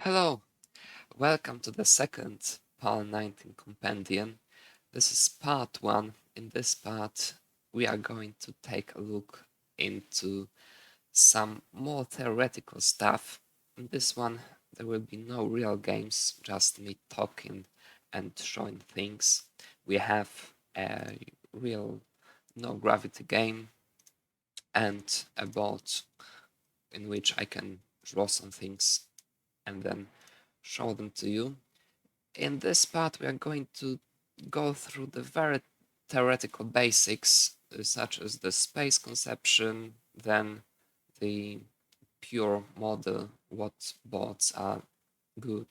Hello, welcome to the second PAL 19 compendium. This is part 1. In this part, we are going to take a look into some more theoretical stuff. In this one, there will be no real games, just me talking and showing things. We have a real no gravity game and a board in which I can draw some things and then show them to you. In this part, we are going to go through the very theoretical basics, such as the space conception, then the pure model, what boards are good,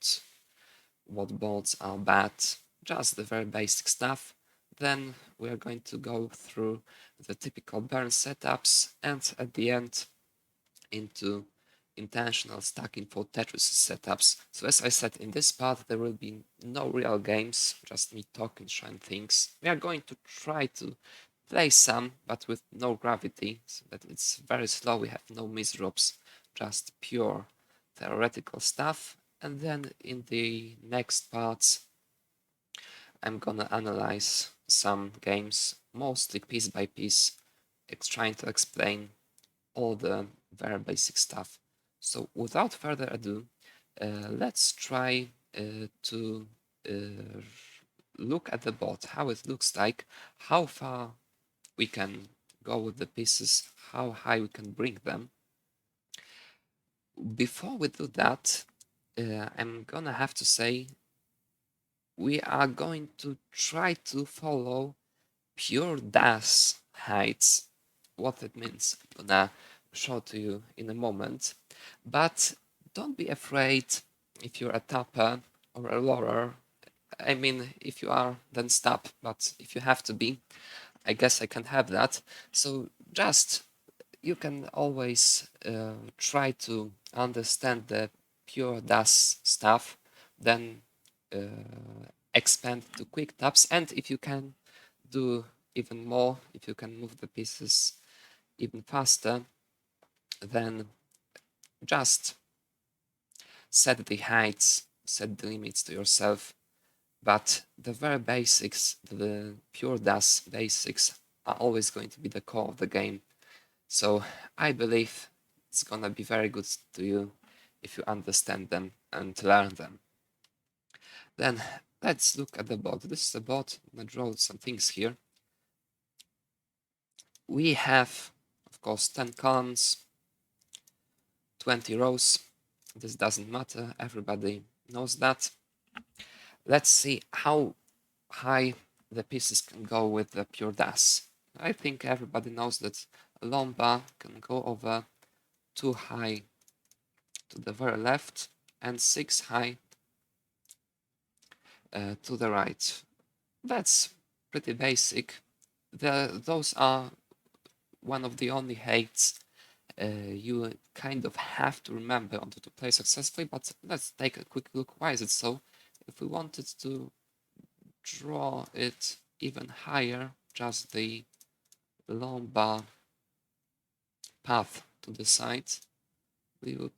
what boards are bad, just the very basic stuff. Then we are going to go through the typical burn setups, and at the end, into intentional stacking for Tetris setups. So as I said, in this part there will be no real games, just me talking, showing things. We are going to try to play some, but with no gravity, so that it's very slow, we have no misdrops, just pure theoretical stuff. And then in the next parts, I'm gonna analyze some games, mostly piece by piece, trying to explain all the very basic stuff. So without further ado, let's try to look at the board, how it looks like, how far we can go with the pieces, how high we can bring them. Before we do that, I'm gonna have to say we are going to try to follow pure dash heights. What it means, I'm gonna show to you in a moment. But don't be afraid if you're a tapper or a lorer. I mean, if you are, then stop. But if you have to be, I guess I can have that. So just you can always try to understand the pure DAS stuff, then expand to quick taps, and if you can do even more, if you can move the pieces even faster, then just set the heights, set the limits to yourself. But the very basics, the pure DAS basics, are always going to be the core of the game. So I believe it's gonna be very good to you if you understand them and learn them. Then let's look at the board. This is a board. I'm gonna draw some things here. We have, of course, 10 columns, 20 rows. This doesn't matter, everybody knows that. Let's see how high the pieces can go with the pure DAS. I think everybody knows that a lomba can go over 2 high to the very left and 6 high to the right. That's pretty basic. Those are one of the only heights you kind of have to remember in order to play successfully, but let's take a quick look. Why is it so? If we wanted to draw it even higher, just the lomba path to the side, we would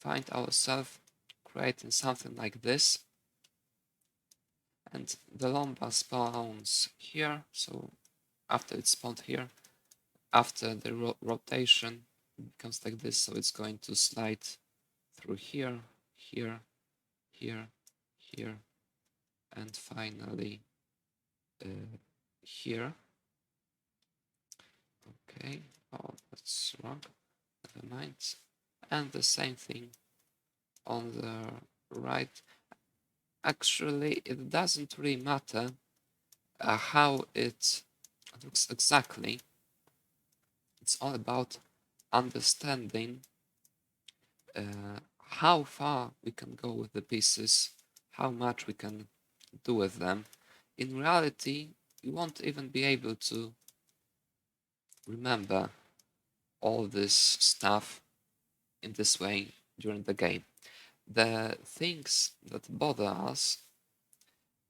find ourselves creating something like this. And the lomba spawns here, so after it's spawned here, after the rotation, it becomes like this, so it's going to slide through here, here, here, here, and finally here. Okay, oh, that's wrong, never mind. And the same thing on the right. Actually, it doesn't really matter how it looks exactly. It's all about understanding how far we can go with the pieces, how much we can do with them. In reality, you won't even be able to remember all this stuff in this way during the game. The things that bother us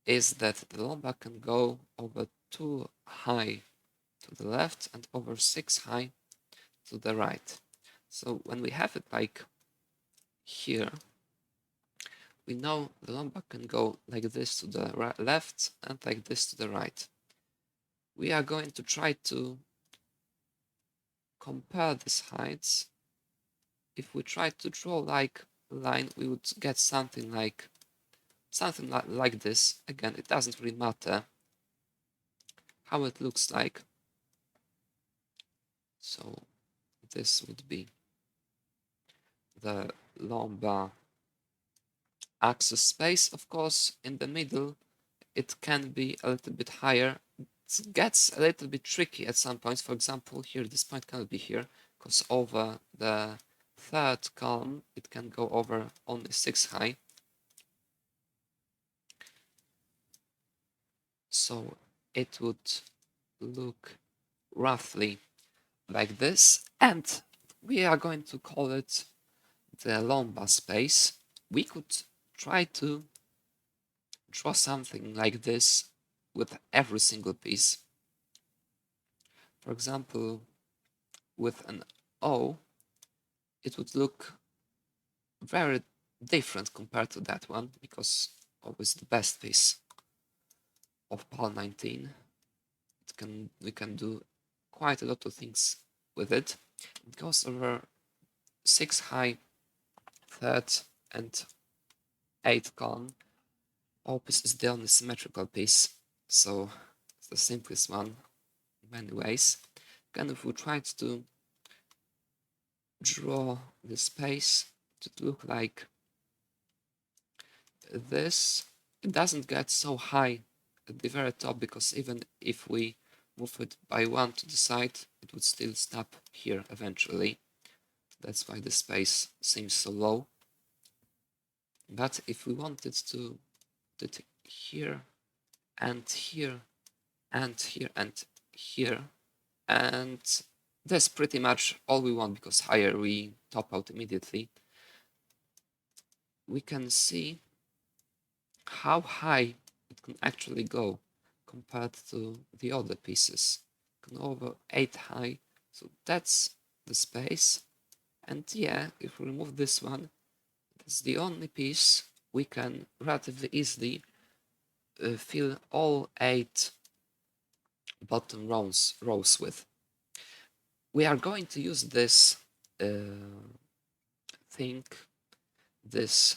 is that the lomba can go over 2 high to the left and over 6 high to the right. So when we have it like here, we know the lumbar can go like this to the left and like this to the right. We are going to try to compare these heights. If we try to draw like a line, we would get something like this. Again, it doesn't really matter how it looks like. So this would be the lumbar axis space. Of course, in the middle, it can be a little bit higher. It gets a little bit tricky at some points. For example, here, this point cannot be here, because over the third column, it can go over only 6 high. So it would look roughly like this, and we are going to call it the lumbar space. We could try to draw something like this with every single piece. For example, with an O, it would look very different compared to that one, because O is the best piece of PAL 19. We can do quite a lot of things with it. It goes over 6 high, third, and 8 column. O piece is the only symmetrical piece, so it's the simplest one in many ways. Again, if we tried to draw the space to look like this, it doesn't get so high at the very top, because even if we move it by 1 to the side, it would still stop here eventually. That's why the space seems so low. But if we wanted to put it here and here and here and here, and that's pretty much all we want, because higher we top out immediately, we can see how high it can actually go compared to the other pieces. It can go over 8 high, so that's the space. And yeah, if we remove this one, that's the only piece we can relatively easily fill all 8 bottom rows with. We are going to use this thing, this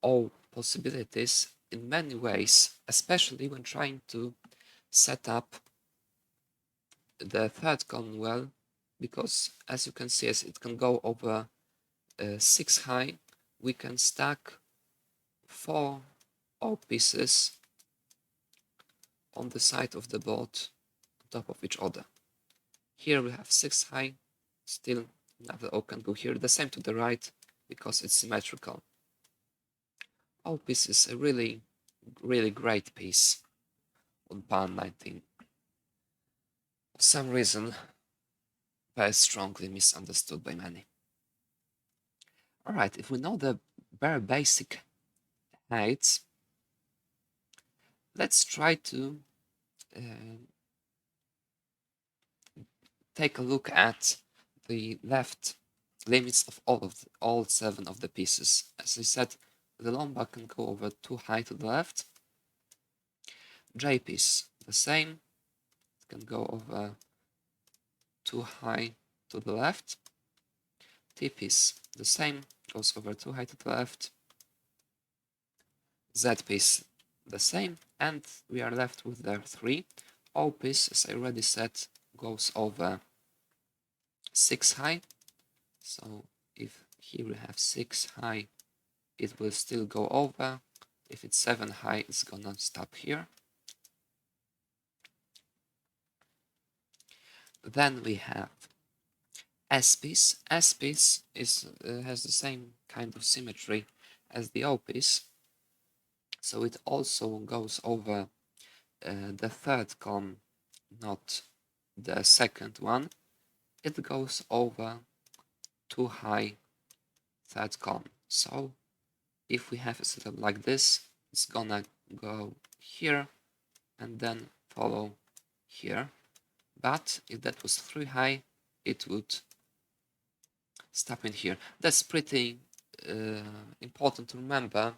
all possibilities, in many ways, especially when trying to set up the third column well, because as you can see, as it can go over 6 high, we can stack 4 all pieces on the side of the board on top of each other. Here we have 6 high, still another O can go here, the same to the right, because it's symmetrical. All piece is a really great piece on PAL 19. For some reason, very strongly misunderstood by many. Alright, if we know the very basic heights, let's try to take a look at the left limits of all 7 of the pieces. As I said, the lumbar can go over 2 high to the left. J piece, the same, it can go over 2 high to the left. T piece, the same, goes over 2 high to the left. Z piece, the same, and we are left with the 3. O piece, as I already said, goes over 6 high. So if here we have 6 high, it will still go over. If it's 7 high, it's gonna stop here. Then we have S piece. S piece is has the same kind of symmetry as the O piece, so it also goes over the third column, not the second one. It goes over 2 high third column. So if we have a setup like this, it's gonna go here and then follow here. But if that was 3 high, it would stop in here. That's pretty important to remember,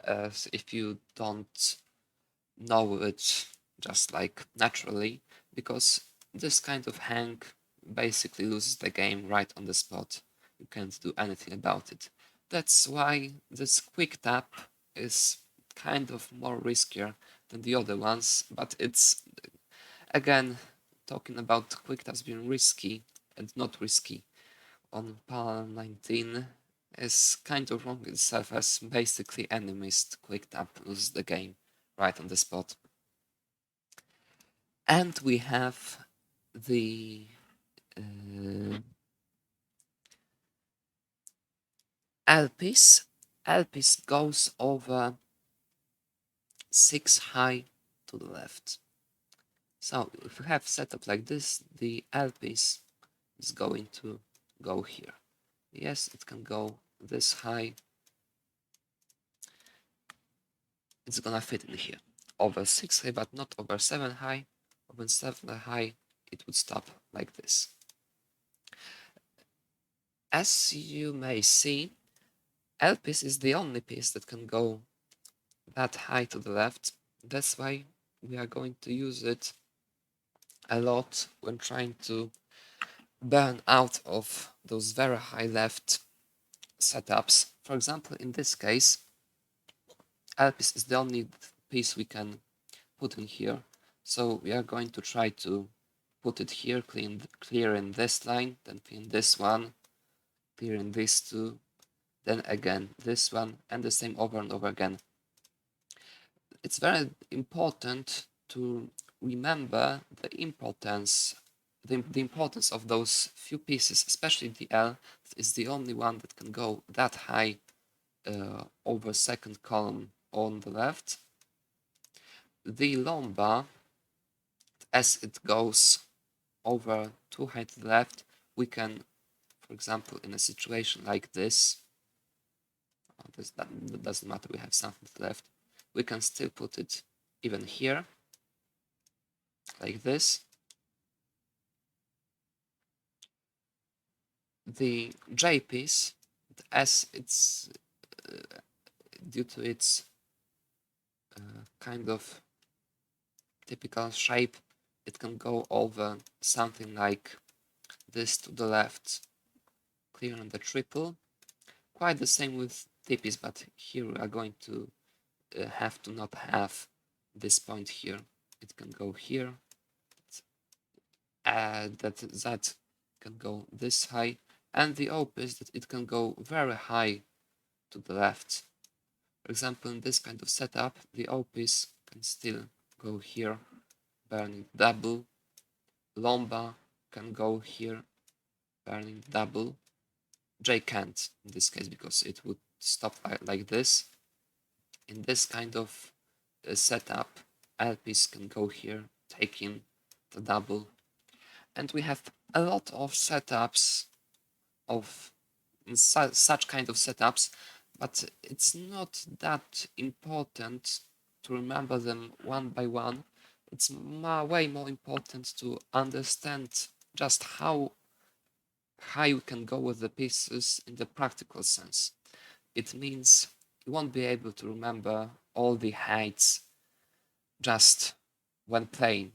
if you don't know it just like naturally, because this kind of hang basically loses the game right on the spot. You can't do anything about it. That's why this quick tap is kind of more riskier than the other ones, but it's, again, talking about quick taps being risky and not risky on PAL 19 is kind of wrong itself, as basically any missed quick tap loses the game right on the spot. And we have the L-piece. L-piece goes over 6 high to the left. So if we have setup like this, the L-piece is going to go here. Yes, it can go this high. It's gonna fit in here. Over 6 high, but not over 7 high. Over 7 high, it would stop like this. As you may see, L-piece is the only piece that can go that high to the left. That's why we are going to use it a lot when trying to burn out of those very high left setups. For example, in this case, L-piece is the only piece we can put in here. So we are going to try to put it here, clear in this line, then clean this one, clear in these two, then again this one, and the same over and over again. It's very important to remember the importance of those few pieces, especially the L is the only one that can go that high over second column on the left. The lumbar, as it goes over too high to the left, we can, for example, in a situation like this, that doesn't matter, we have something to the left, we can still put it even here, like this. The J piece, as it's due to its kind of typical shape, it can go over something like this to the left, clear on the triple. Quite the same with T piece, but here we are going to have to not have this point here. It can go here. That can go this high, and the op is that it can go very high to the left. For example, in this kind of setup, the O piece can still go here, burning double. Lomba can go here, burning double. J can't in this case because it would stop like this. In this kind of setup, L piece can go here, taking the double. And we have a lot of setups of such kind of setups, but it's not that important to remember them one by one. It's way more important to understand just how high you can go with the pieces in the practical sense. It means you won't be able to remember all the heights just when playing,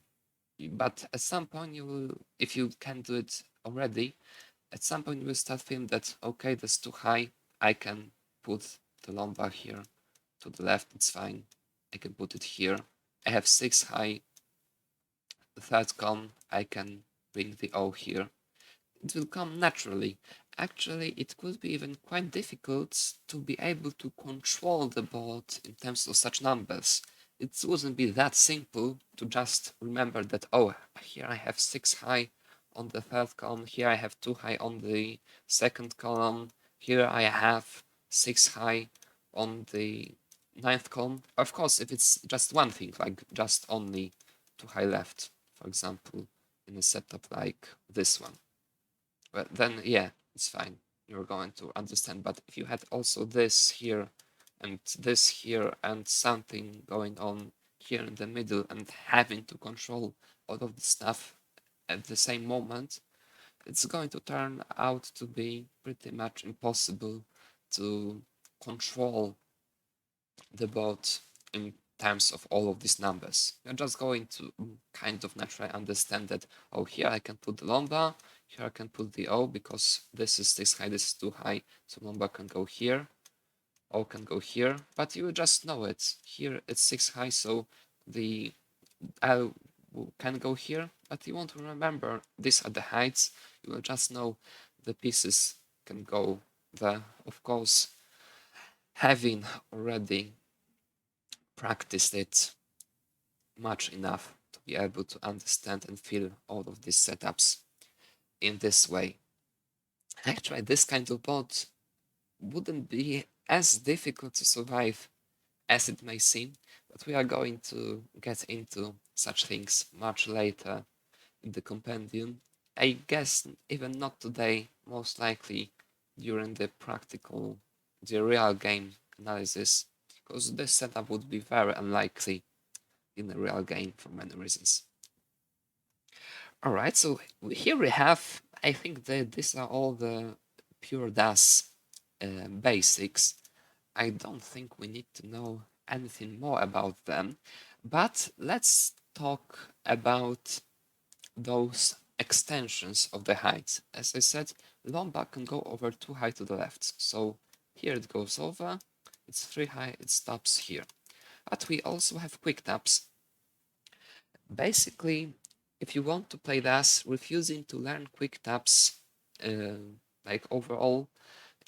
but at some point you will, if you can do it already, at some point you will start feeling that, okay, that's too high, I can put the lumbar here to the left, it's fine, I can put it here, I have 6 high, the third column, I can bring the O here, it will come naturally. Actually, it could be even quite difficult to be able to control the board in terms of such numbers. It wouldn't be that simple to just remember that, oh, here I have 6 high on the third column, here I have 2 high on the second column, here I have 6 high on the ninth column. Of course, if it's just one thing, like just only 2 high left, for example, in a setup like this one. But then, yeah, it's fine. You're going to understand. But if you had also this here and this here and something going on here in the middle and having to control all of the stuff at the same moment, it's going to turn out to be pretty much impossible to control the board in terms of all of these numbers. You're just going to kind of naturally understand that, oh, here I can put the lomba, here I can put the O because this is 6 high, this is 2 high, so lomba can go here, O can go here, but you just know it. Here it's 6 high, so the L can go here, but you won't remember these are the heights. You will just know the pieces can go there. Of course, having already practiced it much enough to be able to understand and feel all of these setups in this way. Actually, this kind of board wouldn't be as difficult to survive as it may seem, but we are going to get into such things much later in the compendium. I guess even not today, most likely during the real game analysis, because this setup would be very unlikely in a real game for many reasons. All right, so here we have, I think that these are all the pure DAS basics. I don't think we need to know anything more about them, but let's talk about those extensions of the height. As I said, lomba can go over 2 high to the left. So here it goes over, it's 3 high, it stops here. But we also have quick taps. Basically, if you want to play DAS, refusing to learn quick taps, like overall,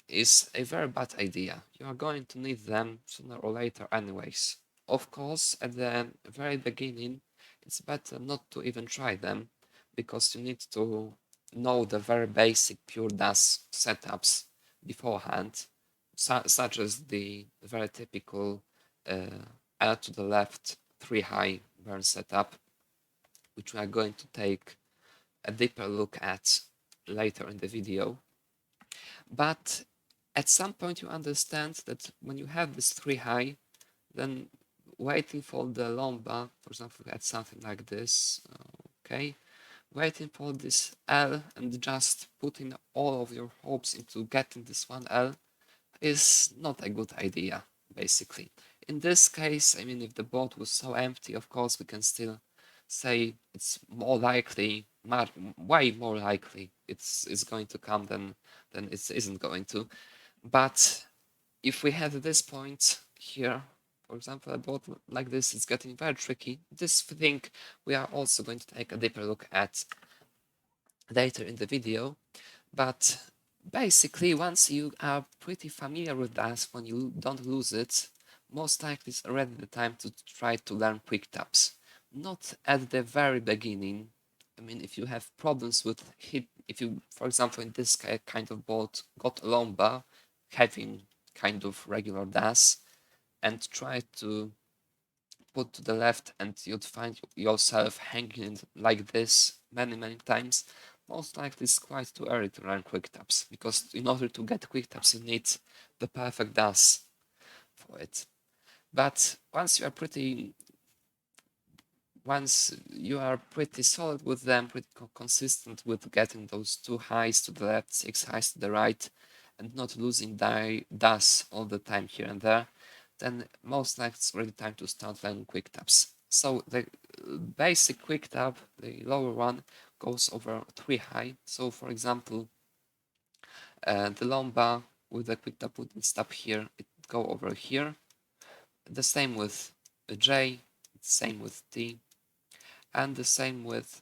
is a very bad idea. You are going to need them sooner or later anyways. Of course, at the very beginning, it's better not to even try them, because you need to know the very basic pure DAS setups beforehand, such as the very typical L to the left 3 high burn setup, which we are going to take a deeper look at later in the video. But at some point you understand that when you have this 3 high, then waiting for the lomba, for example, at something like this, okay, waiting for this L and just putting all of your hopes into getting this one L is not a good idea, basically. In this case, I mean, if the board was so empty, of course, we can still say it's more likely, way more likely it's going to come than it isn't going to. But if we have this point here, for example, a board like this, it's getting very tricky. This thing we are also going to take a deeper look at later in the video. But basically, once you are pretty familiar with that, when you don't lose it, most likely it's already the time to try to learn quick taps. Not at the very beginning. I mean, if you have problems with hit, if you, for example, in this kind of board, got a lomba, having kind of regular DAS, and try to put to the left, and you'd find yourself hanging like this many times, most likely it's quite too early to learn quick taps, because in order to get quick taps you need the perfect DAS for it. But once you are pretty solid with them, pretty consistent with getting those 2 highs to the left, 6 highs to the right, and not losing DAS all the time here and there, then most likely it's already time to start learning quick taps. So the basic quick tap, the lower one, goes over 3 high. So for example, the lomba with the quick tap wouldn't stop here, it would go over here. The same with J, same with T, and the same with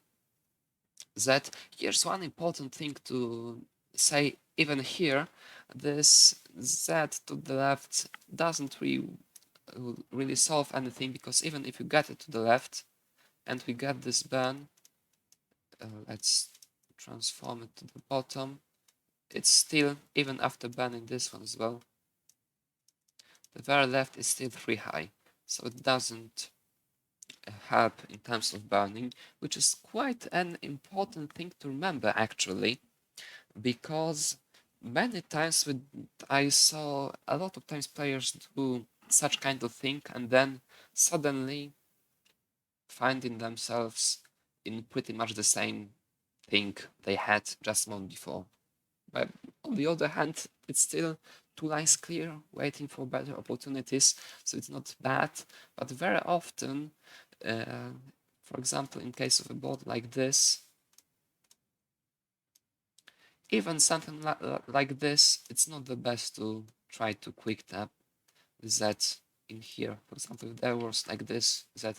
Z. Here's one important thing to say, even here, this Z to the left doesn't really solve anything, because even if you get it to the left and we get this burn, let's transform it to the bottom, it's still, even after burning this one as well, the very left is still 3 high, so it doesn't help in terms of burning, which is quite an important thing to remember actually, because many times I saw a lot of times players do such kind of thing and then suddenly finding themselves in pretty much the same thing they had just a moment before. But on the other hand, it's still two lines clear, waiting for better opportunities, so it's not bad. But very often, for example, in case of a board like this, even something like this, it's not the best to try to quick tap Z in here. For example, if there was like this, Z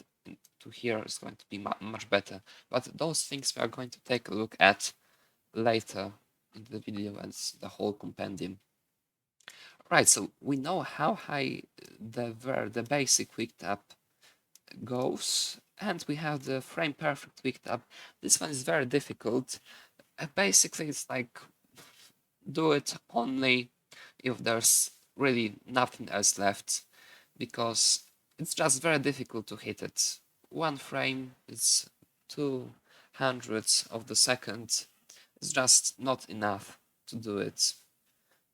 to here is going to be much better. But those things we are going to take a look at later in the video as the whole compendium. Right, so we know how high the basic quick tap goes, and we have the frame perfect quick tap. This one is very difficult. Basically, it's like do it only if there's really nothing else left, because it's just very difficult to hit it. One frame is 2/100 of the second. It's just not enough to do it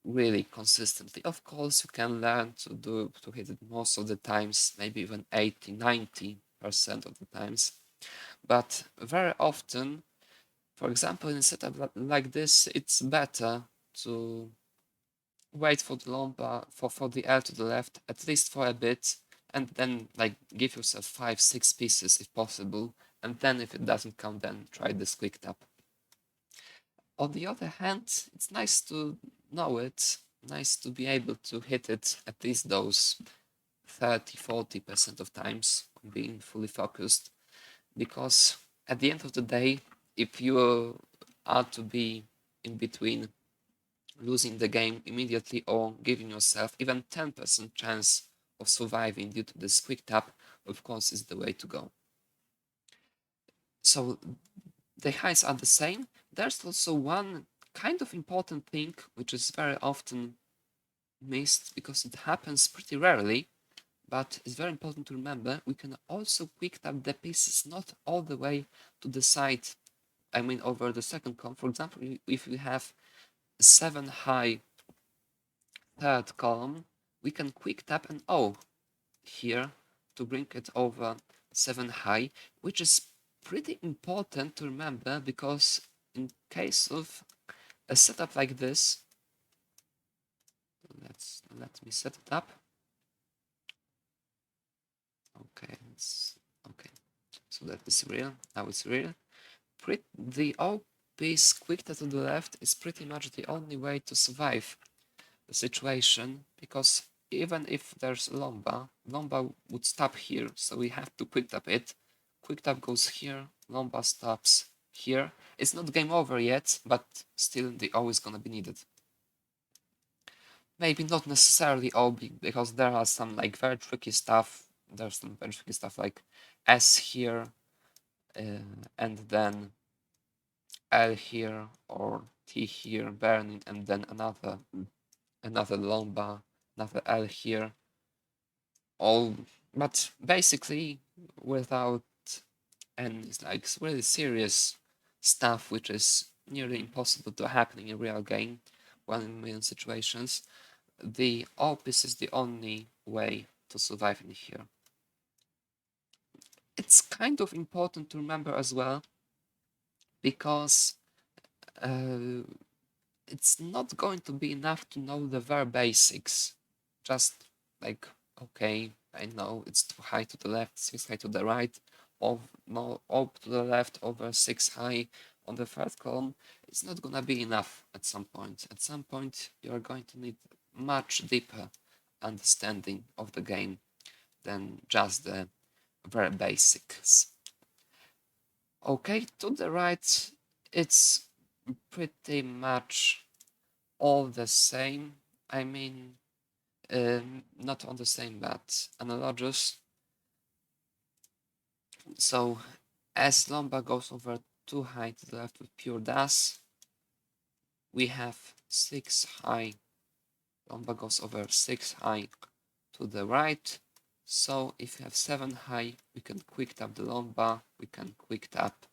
really consistently. Of course, you can learn to hit it most of the times, maybe even 80-90% of the times. But very often, for example, in a setup like this, it's better to wait for the lumbar for the L to the left at least for a bit, and then like give yourself 5-6 pieces if possible, and then if it doesn't come, then try this quick tap. On the other hand, it's nice to know it, nice to be able to hit it at least those 30-40% of times being fully focused, because at the end of the day, if you are to be in between losing the game immediately or giving yourself even 10% chance of surviving due to this quick tap, of course, is the way to go. So the heights are the same. There's also one kind of important thing which is very often missed because it happens pretty rarely, but it's very important to remember. We can also quick tap the pieces not all the way to the side, I mean over the second column. For example, if we have 7 high third column, we can quick tap an O here to bring it over 7 high, which is pretty important to remember, because in case of a setup like this, let me set it up. Okay, okay. So that is real. Now it's real. The O piece quick tap to the left is pretty much the only way to survive the situation, because even if there's Lomba would stop here, so we have to quick tap it. Quick tap goes here, Lomba stops here. It's not game over yet, but still the O is gonna be needed. Maybe not necessarily O, because there are some like very tricky stuff. There's some very tricky stuff like S here, and then L here, or T here, burning, and then another Lomba, another L here. But basically without any like really serious stuff, which is nearly impossible to happen in a real game, 1 in a million situations, the opus is the only way to survive in here. It's kind of important to remember as well, because it's not going to be enough to know the very basics. Just like, okay, I know it's too high to the left, 6 high to the right, or no, up to the left over 6 high on the first column. It's not gonna be enough at some point. At some point, you're going to need much deeper understanding of the game than just the very basics. Okay, to the right, it's pretty much all the same. I mean, not all the same, but analogous. So as Lomba goes over 2 high to the left with pure dash, we have 6 high. Lomba goes over 6 high to the right. So if you have 7 high, we can quick tap the Lomba, we can quick tap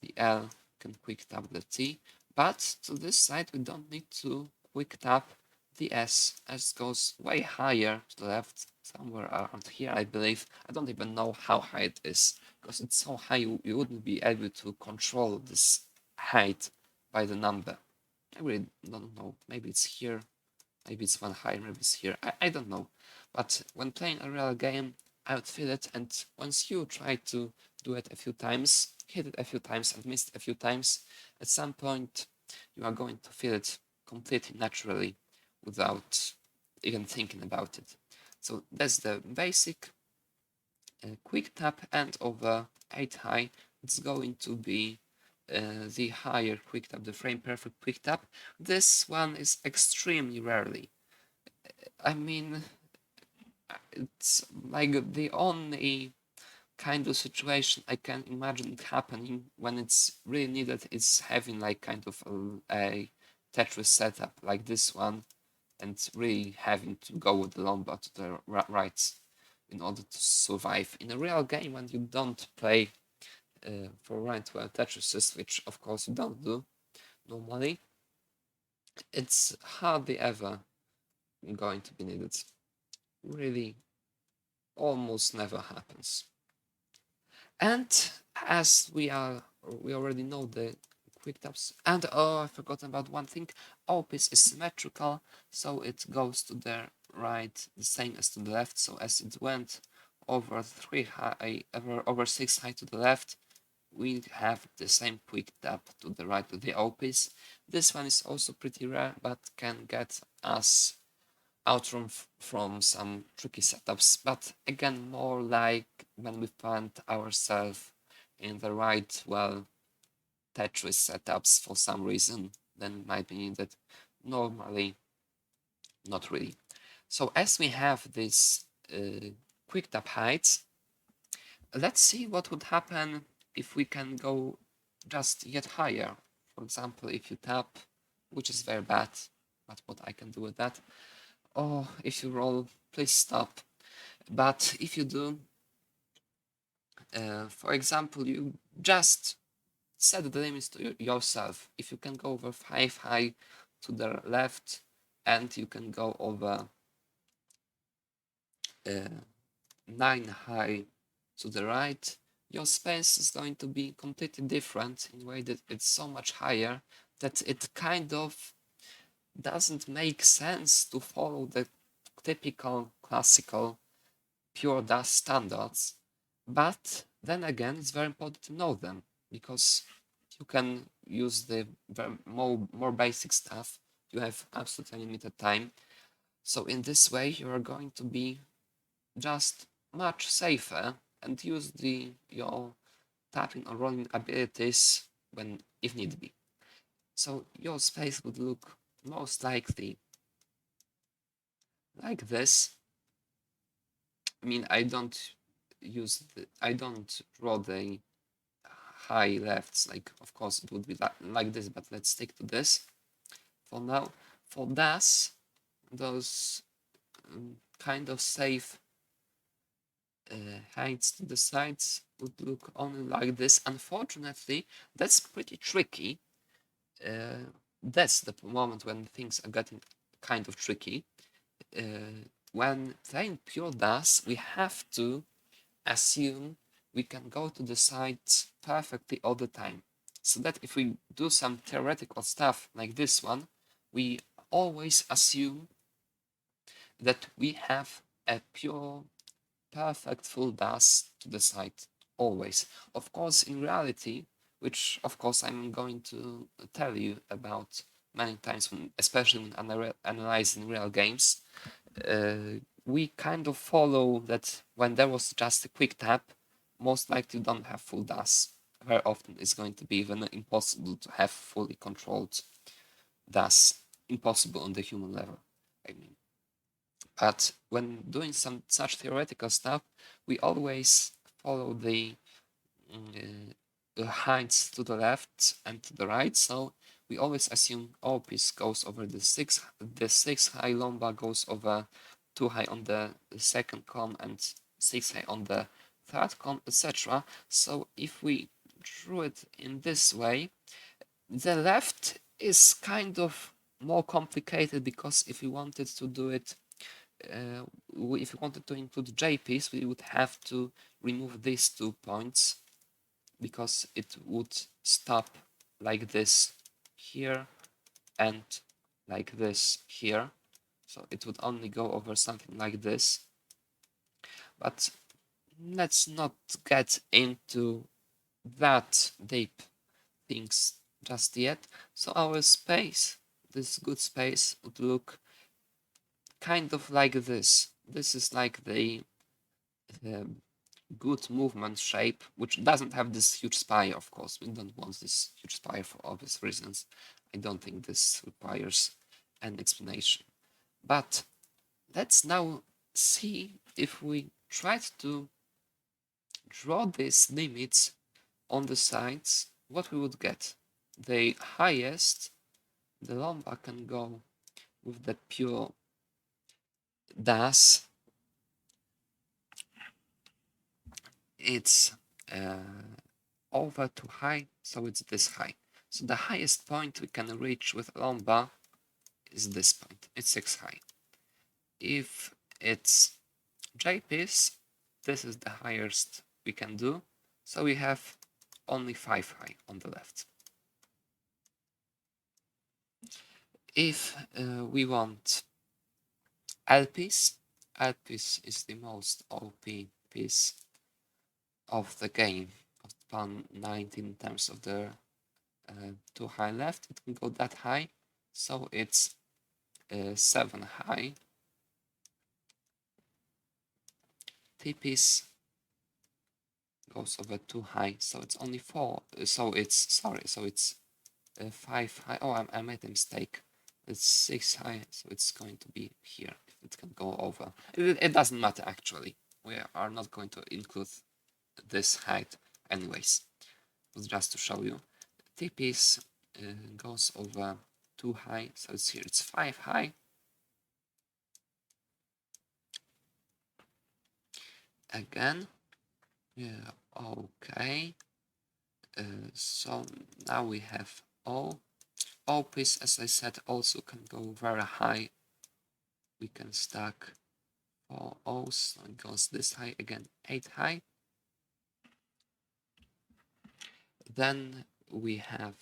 the L, we can quick tap the T. But to this side, we don't need to quick tap the S. S goes way higher to the left, somewhere around here, I believe. I don't even know how high it is, because it's so high you wouldn't be able to control this height by the number. I really don't know. Maybe it's here, maybe it's one higher, maybe it's here. I don't know. But when playing a real game, I would feel it, and once you try to do it a few times, hit it a few times and miss it a few times, at some point you are going to feel it completely naturally without even thinking about it. So that's the basic quick tap, and over 8 high it's going to be the higher quick tap, the frame perfect quick tap. This one is extremely rarely. I mean, it's like the only kind of situation I can imagine it happening when it's really needed is having like kind of a Tetris setup like this one, and really having to go with the lomba to the right in order to survive. In a real game, when you don't play for right well Tetris, which of course you don't do normally, it's hardly ever going to be needed. Really, almost never happens. And as we already know the quick taps, and oh, I forgot about one thing. Opus is symmetrical, so it goes to the right the same as to the left. So as it went over 3 high, over 6 high to the left, we have the same quick tap to the right of the Opus. This one is also pretty rare, but can get us out from some tricky setups, but again, more like when we find ourselves in the right, well, Tetris setups for some reason, then might be needed. Normally, not really. So as we have this quick tap height, let's see what would happen if we can go just yet higher. For example, if you tap, which is very bad, but what I can do with that. Oh, if you roll, please stop. But if you do, for example, you just set the limits to yourself. If you can go over 5 high to the left, and you can go over 9 high to the right, your space is going to be completely different in a way that it's so much higher that it kind of doesn't make sense to follow the typical classical pure dust standards. But then again, it's very important to know them, because you can use the more basic stuff. You have absolutely limited time. So in this way, you are going to be just much safer and use your tapping or rolling abilities when if need be. So your space would look most likely like this. I mean, I don't draw the high lefts. Like, of course, it would be like this, but let's stick to this for now. For das, those kind of safe heights to the sides would look only like this. Unfortunately, that's pretty tricky. That's the moment when things are getting kind of tricky. When playing pure das, we have to assume we can go to the sides perfectly all the time. So that if we do some theoretical stuff like this one, we always assume that we have a pure, perfect full das to the side, always. Of course, in reality, which of course I'm going to tell you about many times, especially when analyzing real games, we kind of follow that when there was just a quick tap, most likely you don't have full DAS. Very often it's going to be even impossible to have fully controlled DAS. Impossible on the human level, I mean. But when doing some such theoretical stuff, we always follow the heights to the left and to the right. So we always assume piece goes over the six high lomba goes over 2 high on the second column and 6 high on the third column, etc. So if we drew it in this way, the left is kind of more complicated, because if we wanted to do it, if we wanted to include J piece, we would have to remove these 2 points, because it would stop like this here and like this here. So it would only go over something like this. But let's not get into that deep things just yet. So our space, this good space, would look kind of like this. This is like the good movement shape, which doesn't have this huge spire, of course. We don't want this huge spire for obvious reasons. I don't think this requires an explanation. But let's now see if we tried to draw these limits on the sides, what we would get. The highest, the lomba can go with the pure das. It's over too high, so it's this high. So the highest point we can reach with lomba is this point. It's 6 high. If it's J-piece, this is the highest we can do. So we have only 5 high on the left. If we want L-piece, L-piece is the most OP piece of the game, of pawn 19 in terms of the too high left. It can go that high, so it's 7 high. T-piece goes over too high, so it's only 4. So it's 5 high. Oh, I made a mistake. It's 6 high, so it's going to be here. If it can go over, it doesn't matter actually. We are not going to include this height anyways. But just to show you, T-piece goes over too high, so it's here. It's 5 high. Again, yeah, okay. So now we have O. O piece, as I said, also can go very high. We can stack 4 O's, so it goes this high, again 8 high. Then we have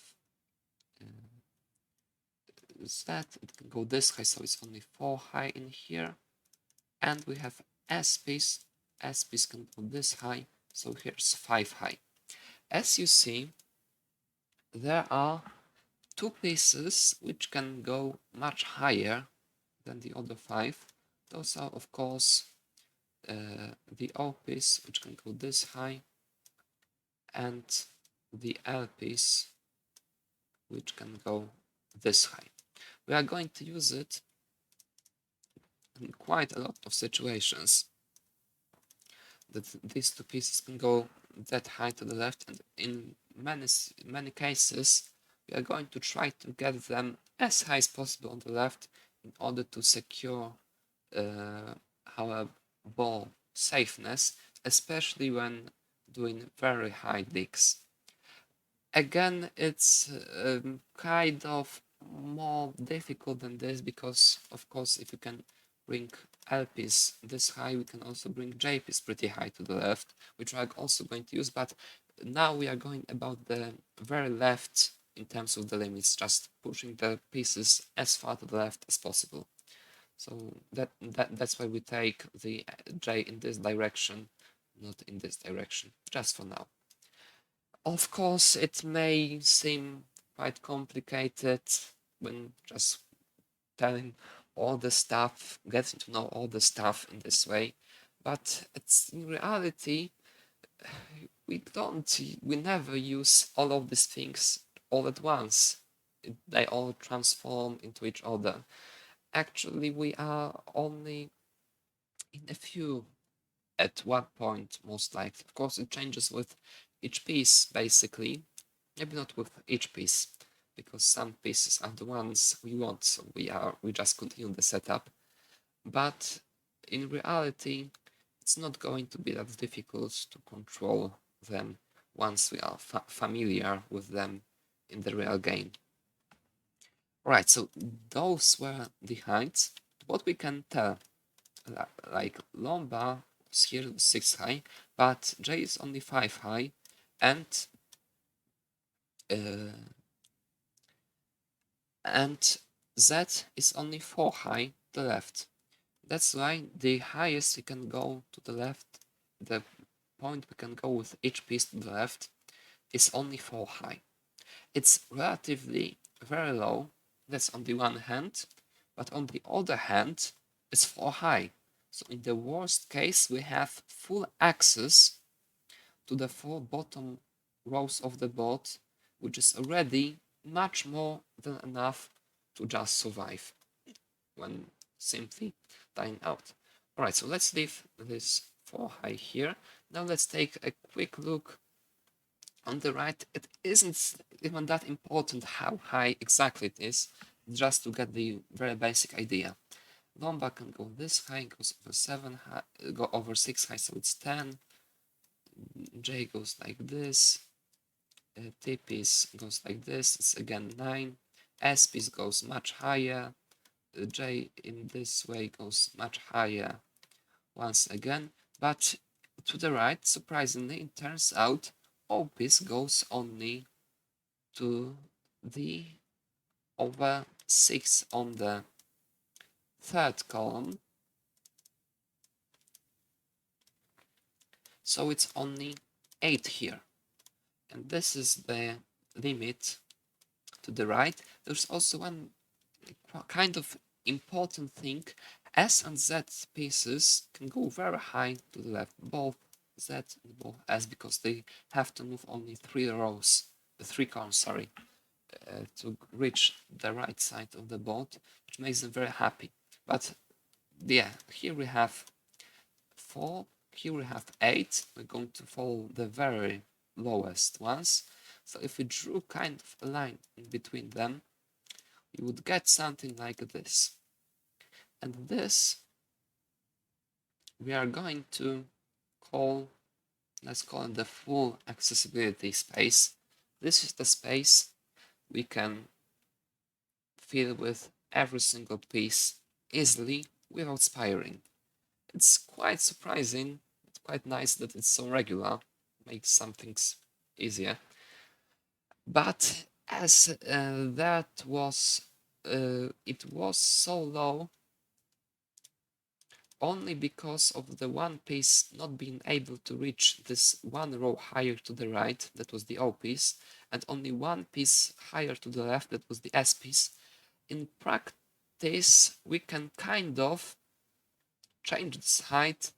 Z, it can go this high, so it's only 4 high in here. And we have S piece, S piece can go this high, so here's 5 high. As you see, there are 2 pieces which can go much higher than the other 5. Those are, of course, the O piece, which can go this high, and the L piece, which can go this high. We are going to use it in quite a lot of situations, that these 2 pieces can go that high to the left, and in many cases we are going to try to get them as high as possible on the left in order to secure our ball safeness, especially when doing very high digs. Again, it's kind of more difficult than this because, of course, if you can bring L-piece this high, we can also bring J-piece pretty high to the left, which we are also going to use, but now we are going about the very left in terms of the limits, just pushing the pieces as far to the left as possible. So that's why we take the J in this direction, not in this direction, just for now. Of course, it may seem quite complicated when just telling all the stuff, getting to know all the stuff in this way, but it's in reality, we never use all of these things all at once. They all transform into each other. Actually, we are only in a few at one point, most likely. Of course, it changes with each piece, basically. Maybe not with each piece, because some pieces are the ones we want, so we just continue the setup. But in reality, it's not going to be that difficult to control them once we are familiar with them in the real game. Right, so those were the heights. What we can tell, like lomba is here 6 high, but J is only 5 high, and and Z is only 4 high to the left. That's why the highest we can go to the left, the point we can go with each piece to the left, is only 4 high. It's relatively very low, that's on the one hand, but on the other hand, it's 4 high. So in the worst case, we have full access to the 4 bottom rows of the board, which is already much more than enough to just survive when simply dying out. Alright, so let's leave this 4 high here. Now let's take a quick look on the right. It isn't even that important how high exactly it is, just to get the very basic idea. Lomba can go this high, goes over 7 high, go over 6 high, so it's 10. J goes like this. T piece goes like this, it's again 9. S piece goes much higher. J in this way goes much higher once again, but to the right, surprisingly, it turns out O piece goes only to the over 6 on the third column, so it's only 8 here, and this is the limit to the right. There's also one kind of important thing. S and Z pieces can go very high to the left, both Z and both S, because they have to move only 3 rows, 3 columns, sorry, to reach the right side of the board, which makes them very happy. But yeah, here we have 4, here we have 8. We're going to follow the very lowest ones. So if we drew kind of a line in between them, you would get something like this. And this we are going to call, let's call it the full accessibility space. This is the space we can fill with every single piece easily without spiring. It's quite surprising, it's quite nice that it's so regular, makes some things easier. But as it was so low only because of the one piece not being able to reach this one row higher to the right, that was the O piece, and only one piece higher to the left, that was the S piece. In practice, we can kind of change this height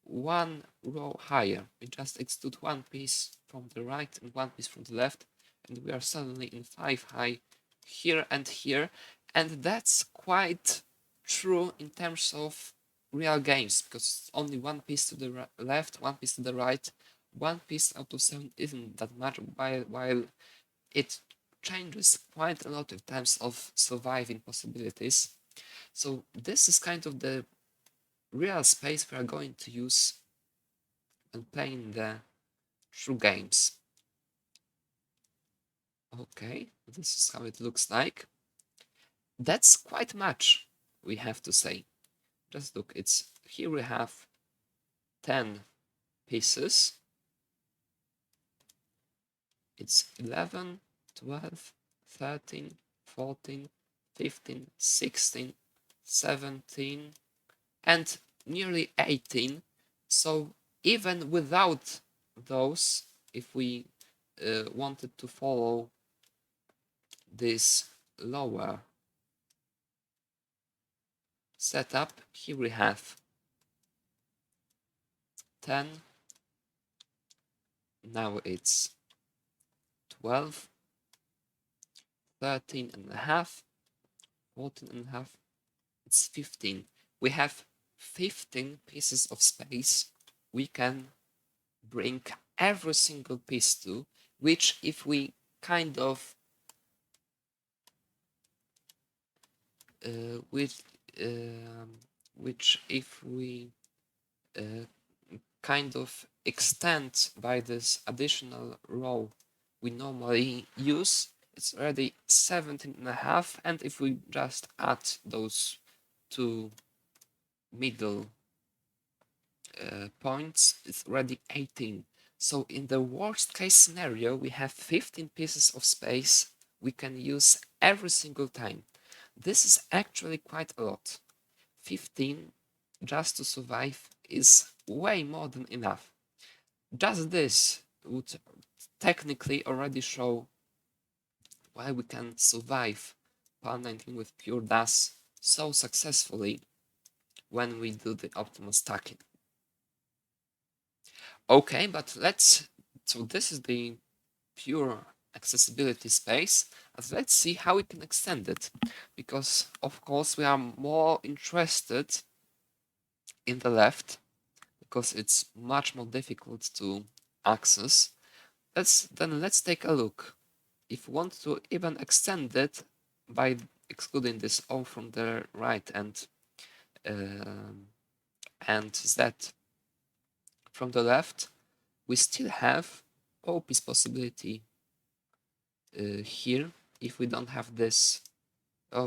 one row higher. We just extrude one piece from the right and one piece from the left, and we are suddenly in 5 high here and here, and that's quite true in terms of real games, because only one piece to the left, one piece to the right, one piece out of 7 isn't that much, while it changes quite a lot in terms of surviving possibilities. So this is kind of the real space we are going to use when playing the true games. Okay, this is how it looks like. That's quite much, we have to say. Just look, it's here we have 10 pieces. It's 11, 12, 13, 14, 15, 16, 17, and nearly 18. So even without those, if we wanted to follow this lower setup, here we have 10, now it's 12, 13 and a half, 14 and a half, it's 15. We have 15 pieces of space we can bring every single piece to, which if we kind of which if we kind of extend by this additional row we normally use, it's already 17 and a half, and if we just add those two middle points, it's already 18. So in the worst case scenario, we have 15 pieces of space we can use every single time. This is actually quite a lot. 15 just to survive is way more than enough. Just this would technically already show why we can survive PAL 19 with pure DAS so successfully when we do the optimal stacking. Okay, but so this is the pure accessibility space, and let's see how we can extend it, because of course we are more interested in the left, because it's much more difficult to access. Let's take a look. If we want to even extend it by excluding this O from the right and Z from the left, we still have OP's possibility here. If we don't have this,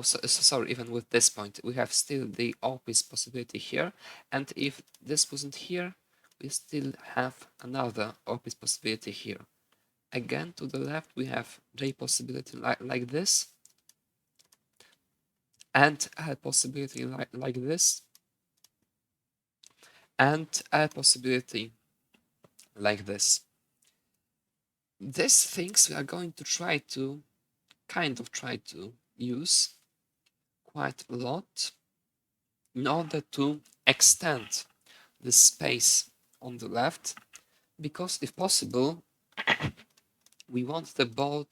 sorry, even with this point, we have still the OP's possibility here, and if this wasn't here, we still have another OP's possibility here. Again, to the left, we have J possibility like this, and L possibility like this, and L possibility like this. These things we are going to try to use quite a lot in order to extend the space on the left, because if possible, we want the board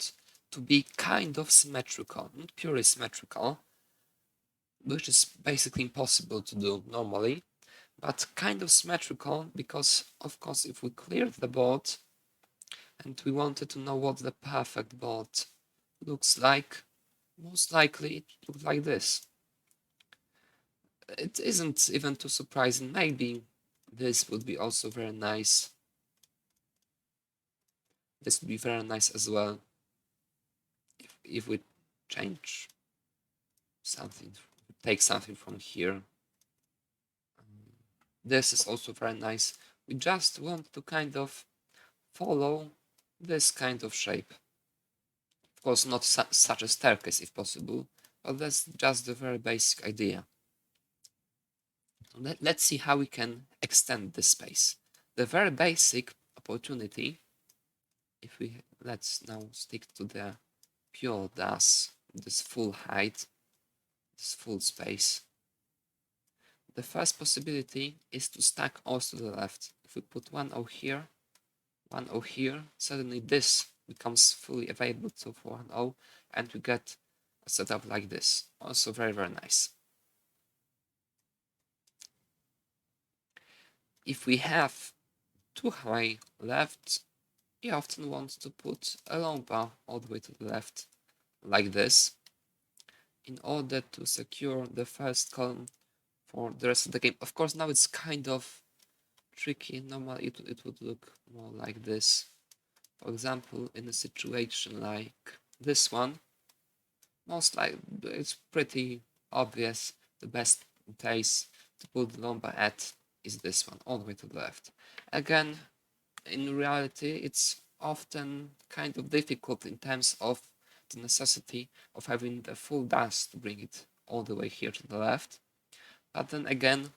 to be kind of symmetrical, not purely symmetrical, which is basically impossible to do normally, but kind of symmetrical, because of course if we clear the board and we wanted to know what the perfect board looks like, most likely it looks like this. It isn't even too surprising. Maybe this would be also very nice. This would be very nice as well if we change something, take something from here. This is also very nice. We just want to kind of follow this kind of shape. Of course, not such a staircase if possible, but that's just the very basic idea. Let's see how we can extend this space. The very basic opportunity, if we let's now stick to the pure DAS, this full height, this full space. The first possibility is to stack O's to the left. If we put one O here, one O here, suddenly this becomes fully available for one O, and we get a setup like this. Also very, very nice. If we have too high left, we often want to put a long bar all the way to the left, like this, in order to secure the first column for the rest of the game. Of course, now it's kind of tricky. Normally it would look more like this. For example, in a situation like this one, most likely it's pretty obvious the best place to put the long bar at is this one, all the way to the left. Again, in reality, it's often kind of difficult in terms of the necessity of having the full DAS to bring it all the way here to the left. But then again,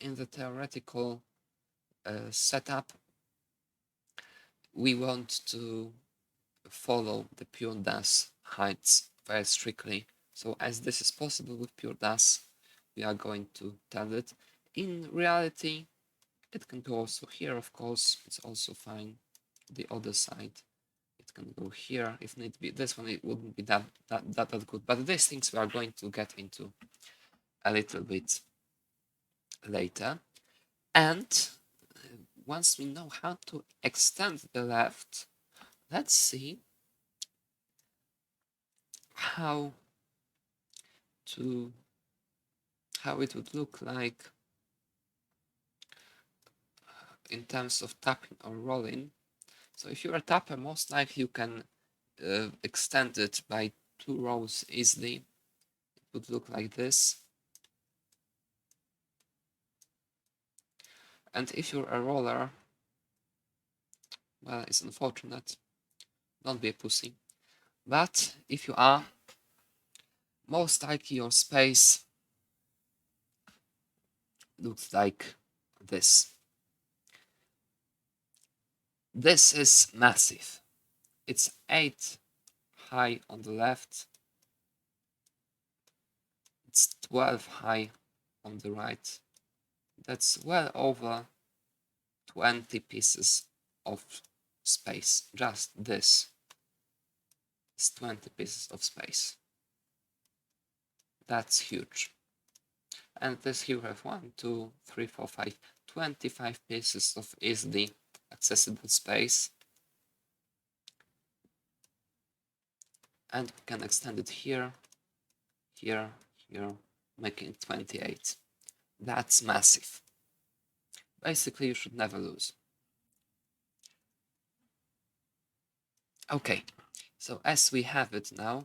in the theoretical setup, we want to follow the pure DAS heights very strictly. So as this is possible with pure DAS, we are going to tell it. In reality, it can go also here, of course, it's also fine. The other side, it can go here if need be. This one, it wouldn't be that good, but these things we are going to get into a little bit later. And once we know how to extend the left, let's see how it would look like in terms of tapping or rolling. So if you're a tapper, most likely you can extend it by 2 rows easily. It would look like this. And if you're a roller, well, it's unfortunate. Don't be a pussy. But if you are, most likely your space looks like this. This is massive. It's 8 high on the left. It's 12 high on the right. That's well over 20 pieces of space. Just this is 20 pieces of space. That's huge. And this here we have 1, 2, 3, 4, 5, 25 pieces of easily accessible space. And we can extend it here, here, here, making it 28. That's massive. Basically, you should never lose. Okay, so as we have it now,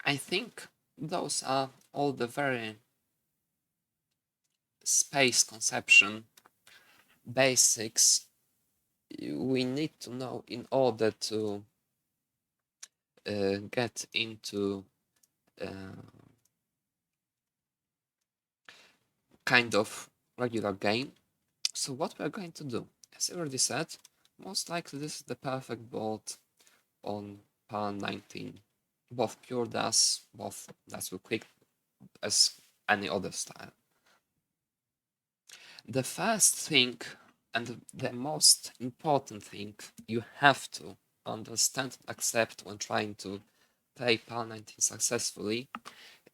I think those are all the very space conception basics we need to know in order to get into kind of regular game. So what we're going to do, as I already said, most likely this is the perfect board on PAL 19. Both pure DAS, both DAS will click as any other style. The first thing and the most important thing you have to understand and accept when trying to play PAL 19 successfully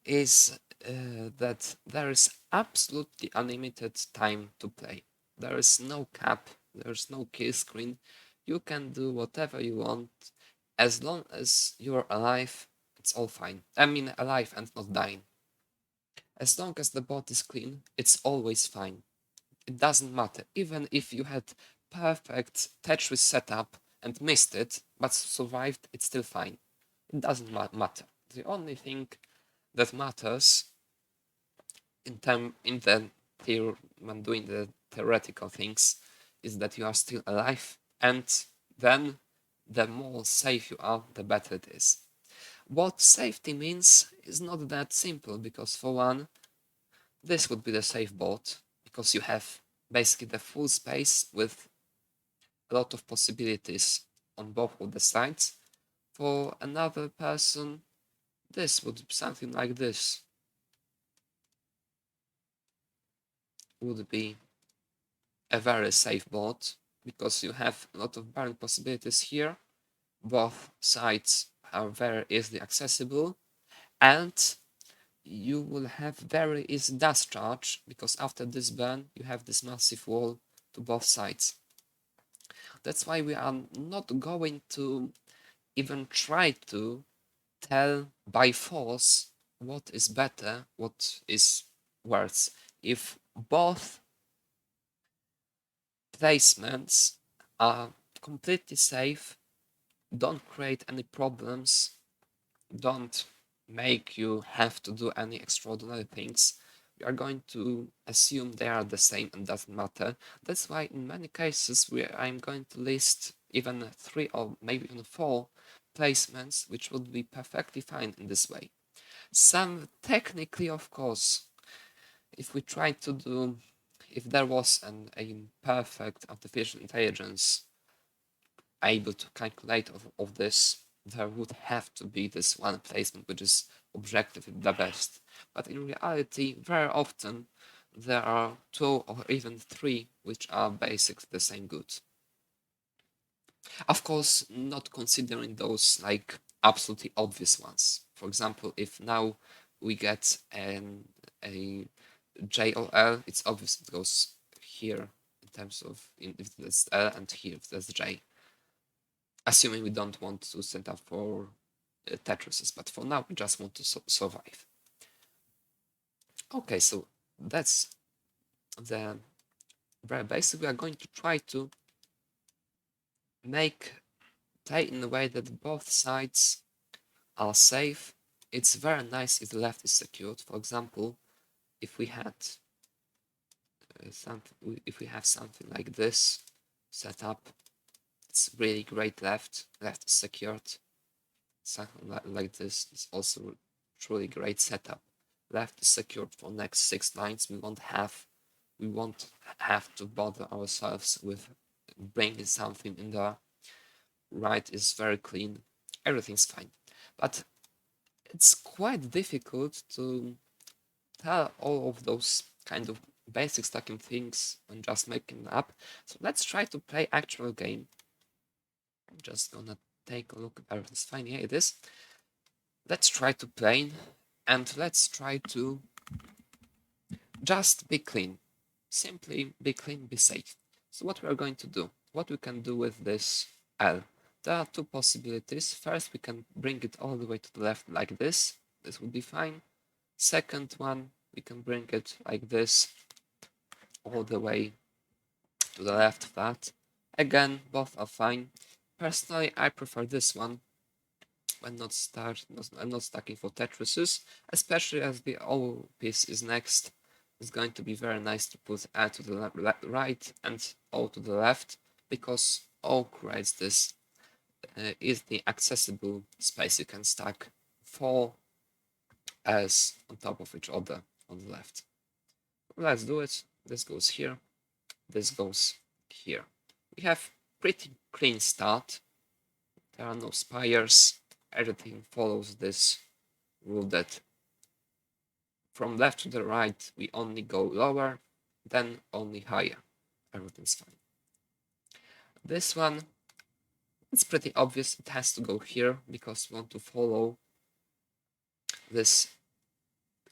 is that there is absolutely unlimited time to play. There is no cap, there's no kill screen. You can do whatever you want as long as you're alive. It's all fine. I mean, alive and not dying. As long as the bot is clean, it's always fine. It doesn't matter. Even if you had perfect Tetris setup and missed it, but survived, it's still fine. It doesn't matter. The only thing that matters when doing the theoretical things is that you are still alive, and then the more safe you are, the better it is. What safety means is not that simple, because for one, this would be the safe board, because you have basically the full space with a lot of possibilities on both of the sides. For another person, this would be something like this. Would be a very safe board, because you have a lot of barring possibilities here. Both sides are very easily accessible, and you will have very easy dust charge, because after this burn you have this massive wall to both sides. That's why we are not going to even try to tell by force what is better, what is worse. If both placements are completely safe, don't create any problems, don't make you have to do any extraordinary things, we are going to assume they are the same and doesn't matter. That's why in many cases I'm going to list even 3 or maybe even 4 placements which would be perfectly fine in this way. Some technically, of course, if we try to do, if there was a perfect artificial intelligence able to calculate of this, there would have to be this one placement which is objectively the best. But in reality, very often there are 2 or even 3 which are basically the same good. Of course, not considering those like absolutely obvious ones. For example, if now we get a J or L, it's obvious it goes here in terms of if there's L, and here if there's J. Assuming we don't want to set up for Tetrises, but for now we just want to survive. Okay, so that's the very basic. We are going to try to play in a way that both sides are safe. It's very nice if the left is secured. For example, if we had if we have something like this set up, It's really great left. Left is secured. Something like this is also truly great setup. Left is secured for next 6 lines. We won't have to bother ourselves with bringing something in there. Right is very clean. Everything's fine. But it's quite difficult to tell all of those kind of basic stacking things and just making them up. So let's try to play actual game. I'm just gonna take a look if everything's fine. Yeah, it is. Let's try to play and let's try to just be clean. Simply be clean, be safe. So what we are going to do, what we can do with this L. There are two possibilities. First, we can bring it all the way to the left like this. This would be fine. Second one, we can bring it like this all the way to the left flat. Again, both are fine. Personally, I prefer this one when I'm not stacking for Tetrises, especially as the O piece is next. It's going to be very nice to put L to the right and O to the left, because O creates this is the accessible space you can stack 4 L's on top of each other on the left. Let's do it. This goes here. This goes here. We have pretty clean start. There are no spires. Everything follows this rule that from left to the right we only go lower, then only higher. Everything's fine. This one, it's pretty obvious. It has to go here because we want to follow this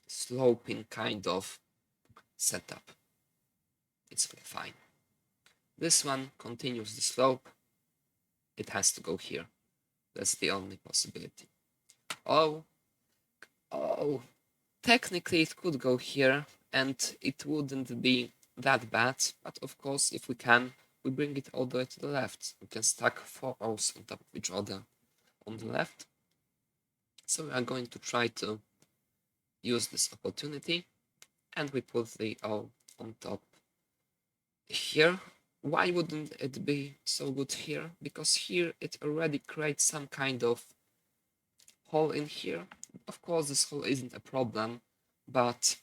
sloping kind of setup. It's fine. This one continues the slope. It has to go here. That's the only possibility. Oh, technically it could go here and it wouldn't be that bad, but of course if we can, we bring it all the way to the left. We can stack 4 O's on top of each other on the left. So we are going to try to use this opportunity, and we put the O on top here. Why wouldn't it be so good here? Because here it already creates some kind of hole in here. Of course this hole isn't a problem, but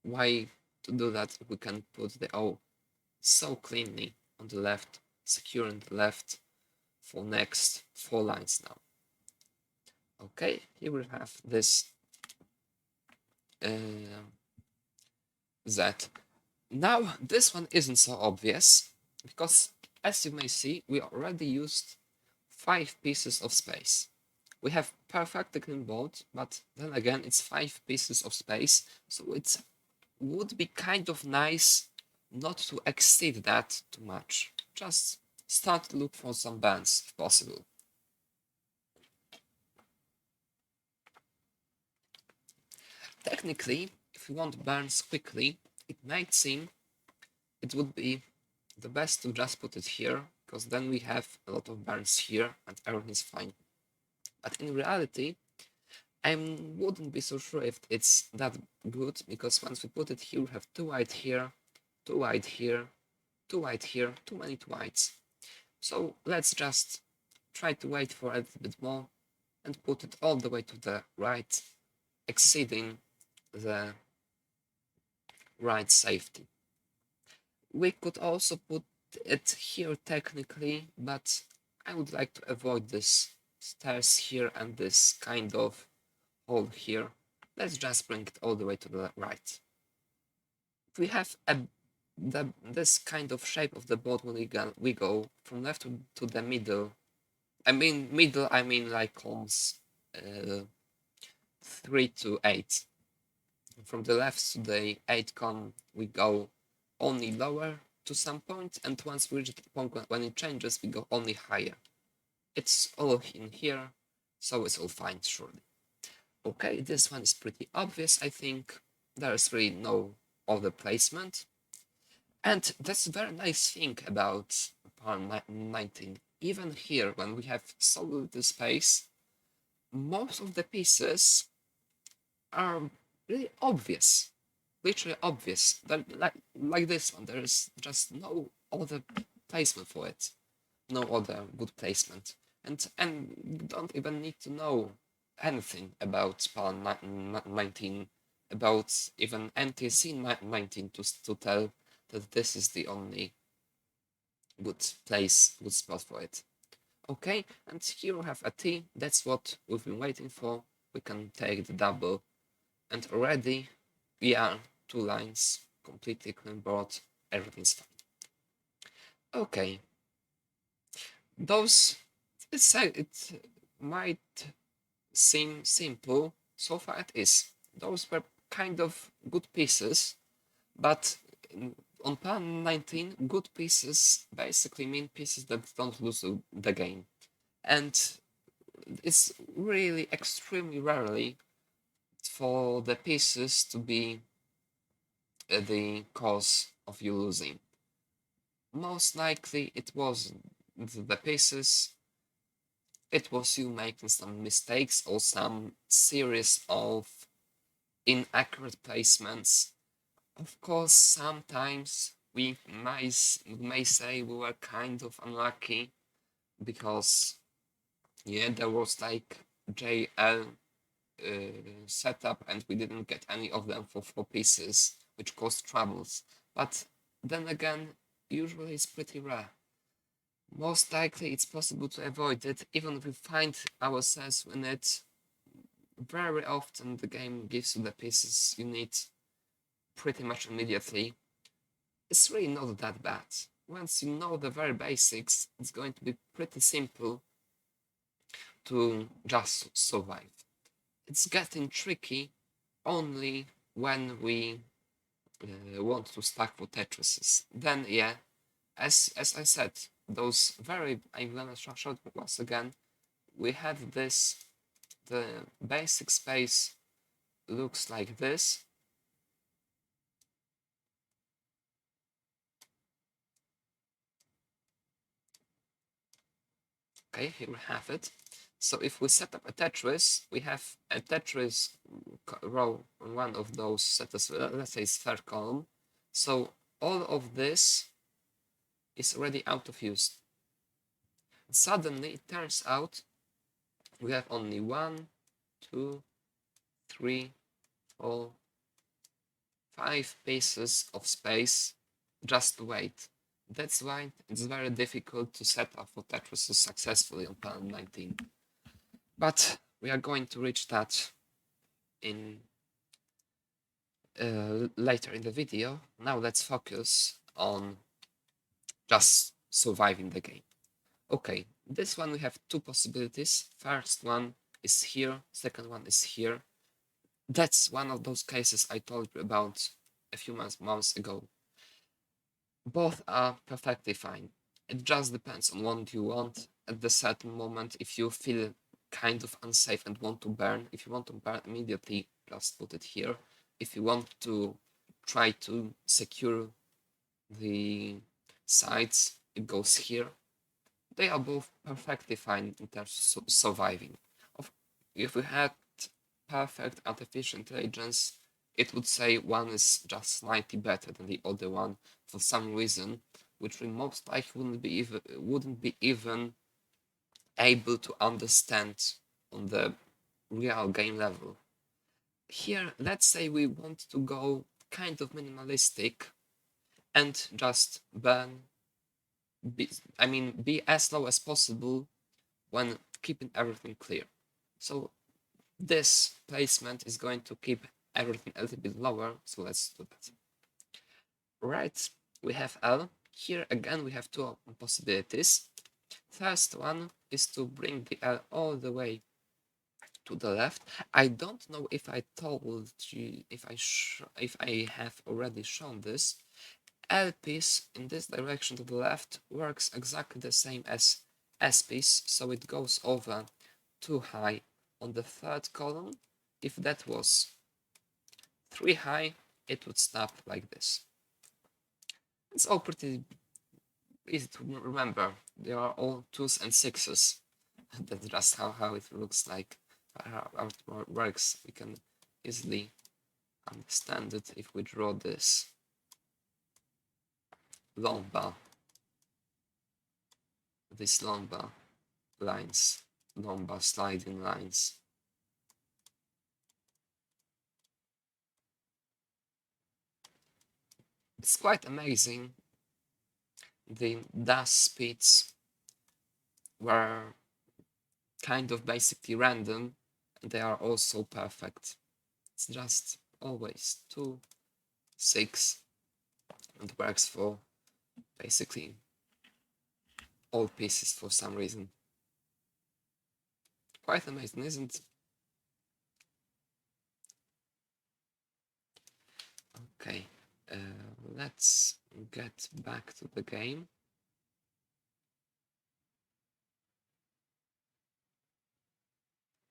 why to do that if we can put the O so cleanly on the left, securing the left for next 4 lines now. Okay, here we have this Z. Now this one isn't so obvious because, as you may see, we already used 5 pieces of space. We have perfectly clean board, but then again it's 5 pieces of space, so it would be kind of nice not to exceed that too much. Just start to look for some bands if possible. Technically, if you want burns quickly, it might seem it would be the best to just put it here, because then we have a lot of burns here and everything's fine. But in reality, I wouldn't be so sure if it's that good, because once we put it here, we have 2 white here, 2 white here, 2 white here, too many 2 whites. So let's just try to wait for a little bit more and put it all the way to the right, exceeding the right safety. We could also put it here technically, but I would like to avoid this stairs here and this kind of hole here. Let's just bring it all the way to the right. If we have this kind of shape of the board when we go from left to the middle. I mean like columns 3 to 8. From the left to the 8 column, we go only lower to some point, and once we reach the point when it changes, we go only higher. It's all in here, so it's all fine, surely. Okay, this one is pretty obvious, I think. There's really no other placement. And that's a very nice thing about pawn 19. Even here, when we have so little space, most of the pieces are really obvious. Literally obvious. Like this one, there is just no other placement for it. no other good placement. And you don't even need to know anything about PAL 19, about even NTC 19 to tell that this is the only good place, good spot for it. Okay, and here we have a T, that's what we've been waiting for. We can take the double, and already we are 2 lines completely clean board, everything's fine. Okay, those, it might seem simple, so far it is. Those were kind of good pieces, but on pan 19, good pieces basically mean pieces that don't lose the game. And it's really extremely rarely for the pieces to be the cause of you losing. Most likely it was the pieces, it was you making some mistakes or some series of inaccurate placements. Of course, sometimes we may say we were kind of unlucky because, yeah, there was like JL setup and we didn't get any of them for 4 pieces, which caused troubles. But then again, usually it's pretty rare. Most likely it's possible to avoid it, even if we find ourselves in it. Very often the game gives you the pieces you need pretty much immediately. It's really not that bad. Once you know the very basics, it's going to be pretty simple to just survive. It's getting tricky only when we want to stack for Tetrises. Then, yeah, as I said, those very, I'm gonna show it once again, we have this, the basic space looks like this. Okay, here we have it. So if we set up a Tetris, we have a Tetris row on one of those setters, let's say it's third column. So all of this is already out of use. Suddenly it turns out we have only 1, 2, 3, 4, 5 pieces of space just to wait. That's why it's very difficult to set up for Tetris successfully on panel 19. But we are going to reach that in later in the video. Now let's focus on just surviving the game. Okay, this one we have 2 possibilities. First one is here, second one is here. That's one of those cases I told you about a few months ago. Both are perfectly fine. It just depends on what you want at the certain moment. If you feel kind of unsafe and want to burn, if you want to burn immediately, just put it here. If you want to try to secure the sides, it goes here. They are both perfectly fine in terms of surviving. If we had perfect artificial intelligence, it would say one is just slightly better than the other one for some reason, which we most likely wouldn't be even able to understand on the real game level. Here, let's say we want to go kind of minimalistic and just burn, be as low as possible when keeping everything clear. So this placement is going to keep everything a little bit lower, so let's do that. Right, we have L. Here again we have 2 possibilities. First one is to bring the L all the way to the left. I don't know if I told you, if I have already shown this. L piece in this direction to the left works exactly the same as S piece, so it goes over too high on the 3rd column. If that was 3 high, it would stop like this. It's all pretty easy to remember. They are all 2s and 6s. That's just how it looks like, how it works. We can easily understand it if we draw this long bar. these lumbar lines, lumbar sliding lines. It's quite amazing. The dash speeds were kind of basically random, and they are also perfect. It's just always 2, 6, and works for basically all pieces for some reason. Quite amazing, isn't it? Okay, let's get back to the game.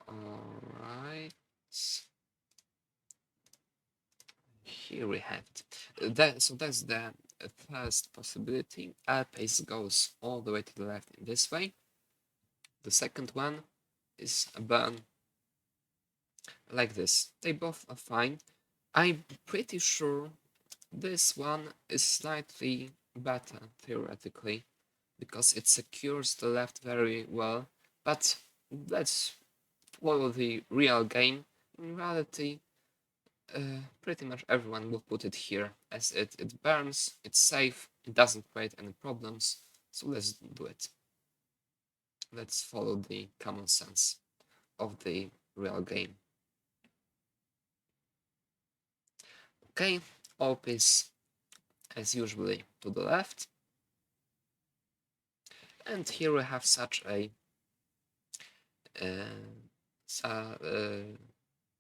Alright. Here we have it. So that's the first possibility. Our pace goes all the way to the left in this way. The second one is a burn like this. They both are fine. I'm pretty sure this one is slightly better theoretically because it secures the left very well, but let's follow the real game. In reality, pretty much everyone will put it here as it burns, it's safe, it doesn't create any problems, so let's do it. Let's follow the common sense of the real game. Okay, op is as usually to the left, and here we have such a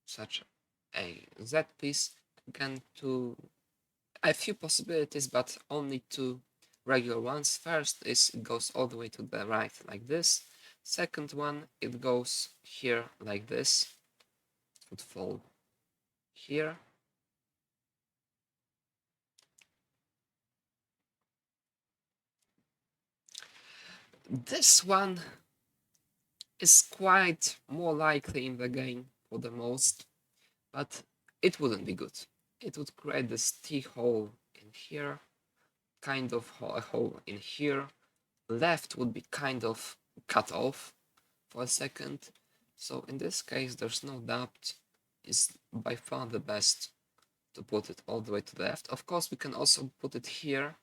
such a Z piece. Again, a few possibilities, but only 2 regular ones. First is it goes all the way to the right like this. Second one, it goes here like this. It would fall here. This one is quite more likely in the game for the most, but it wouldn't be good. It would create this T-hole in here, kind of a hole in here. Left would be kind of cut off for a second. So in this case, there's no doubt, it's by far the best to put it all the way to the left. Of course, we can also put it here,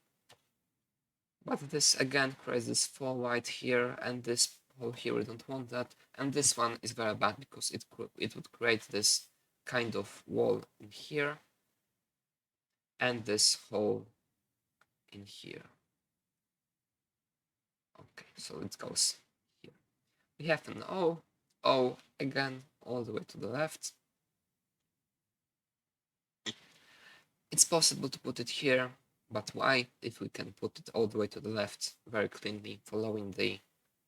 but this again creates this 4 wide here, and this hole here, we don't want that. And this one is very bad because it would create this kind of wall in here, and this hole in here. Okay, so it goes here. We have an O again, all the way to the left. It's possible to put it here, but why if we can put it all the way to the left very cleanly, following the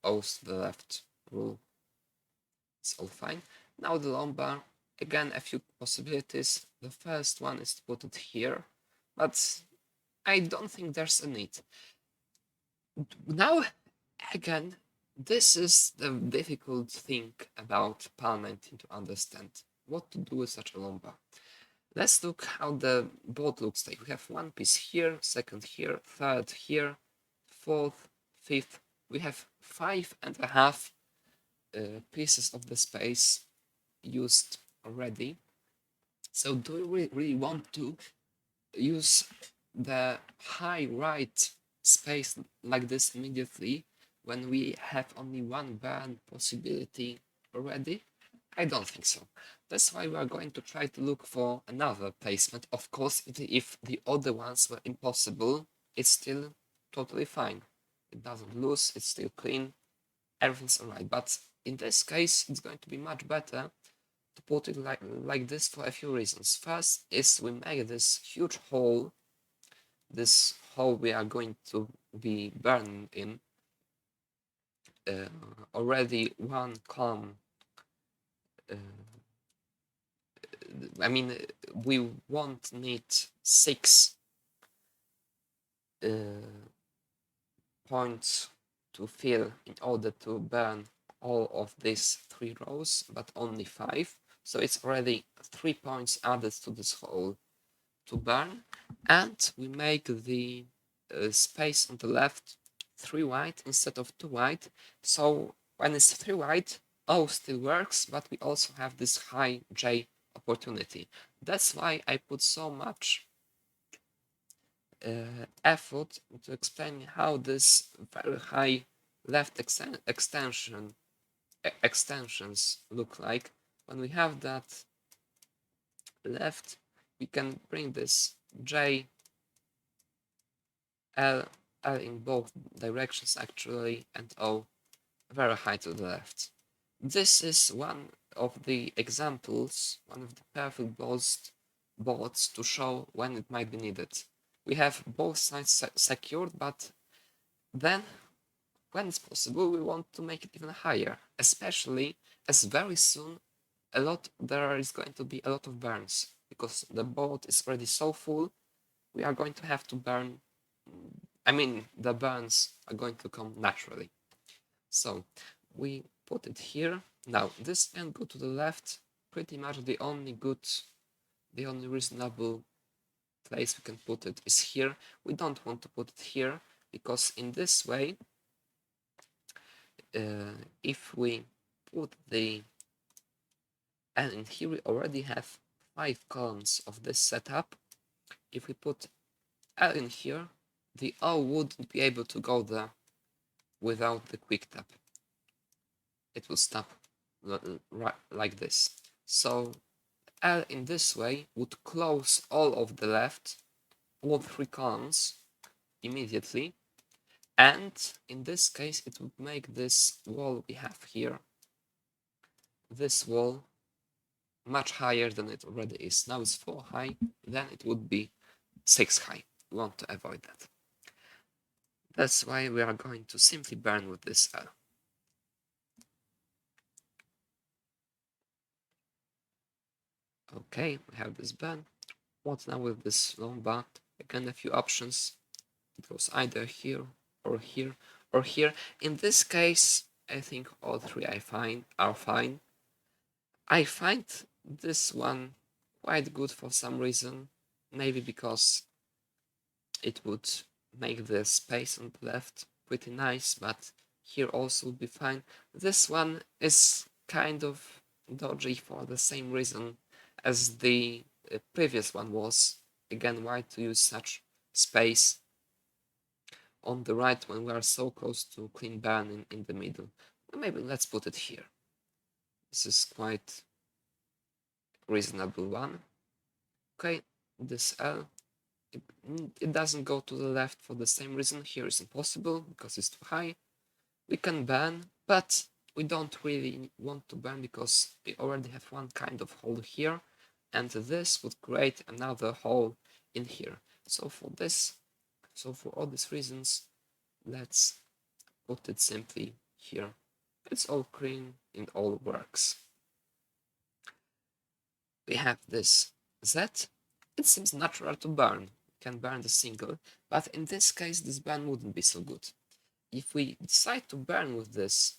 O's to the left rule? It's all fine. Now the lumbar, again a few possibilities. The first one is to put it here, but I don't think there's a need. Now, again, this is the difficult thing about PAL 19 to understand. What to do with such a lumbar. Let's look how the board looks like. We have one piece here, second here, third here, fourth, fifth. We have 5.5 pieces of the space used already. So do we really want to use the high right space like this immediately when we have only one burn possibility already? I don't think so. That's why we are going to try to look for another placement. Of course, if the other ones were impossible, it's still totally fine. It doesn't lose, it's still clean, everything's alright. But in this case, it's going to be much better to put it like this for a few reasons. First is we make this huge hole, this hole we are going to be burning in. Already one column, I mean, we won't need 6 points to fill in order to burn all of these 3 rows, but only 5. So it's already 3 points added to this hole to burn, and we make the space on the left 3 white instead of 2 white. So when it's 3 white, O still works, but we also have this high J opportunity. That's why I put so much effort to explain how this very high left extensions look like. When we have that left, we can bring this J, L in both directions actually, and O very high to the left. This is one of the examples, one of the perfect boards to show when it might be needed. We have both sides secured, but then when it's possible, we want to make it even higher, especially as very soon there is going to be a lot of burns, because the board is already so full, we are going to have to burn. I mean, the burns are going to come naturally. So we put it here. Now this can go to the left. Pretty much the only reasonable place we can put it is here. We don't want to put it here because in this way, if we put the L in here, we already have 5 columns of this setup. If we put L in here, the O wouldn't be able to go there without the quick tap. It will stop like this. So L in this way would close all of the left, all 3 columns immediately, and in this case it would make this wall we have here, this wall, much higher than it already is. Now it's 4 high, then it would be 6 high. We want to avoid that. That's why we are going to simply burn with this L. Okay, we have this burn. What now with this long bar? Again, a few options. It goes either here or here or here. In this case, I think all 3 are fine. I find this one quite good for some reason. Maybe because it would make the space on the left pretty nice, but here also would be fine. This one is kind of dodgy for the same reason as the previous one was. Again, why to use such space on the right when we are so close to clean burn in the middle? Maybe let's put it here. This is quite reasonable one. Okay, this L, it doesn't go to the left for the same reason. Here is impossible because it's too high. We can burn, but we don't really want to burn because we already have one kind of hole here, and this would create another hole in here. So for all these reasons, let's put it simply here. It's all clean, it all works. We have this Z. It seems natural to burn. We can burn the single, but in this case, this burn wouldn't be so good. If we decide to burn with this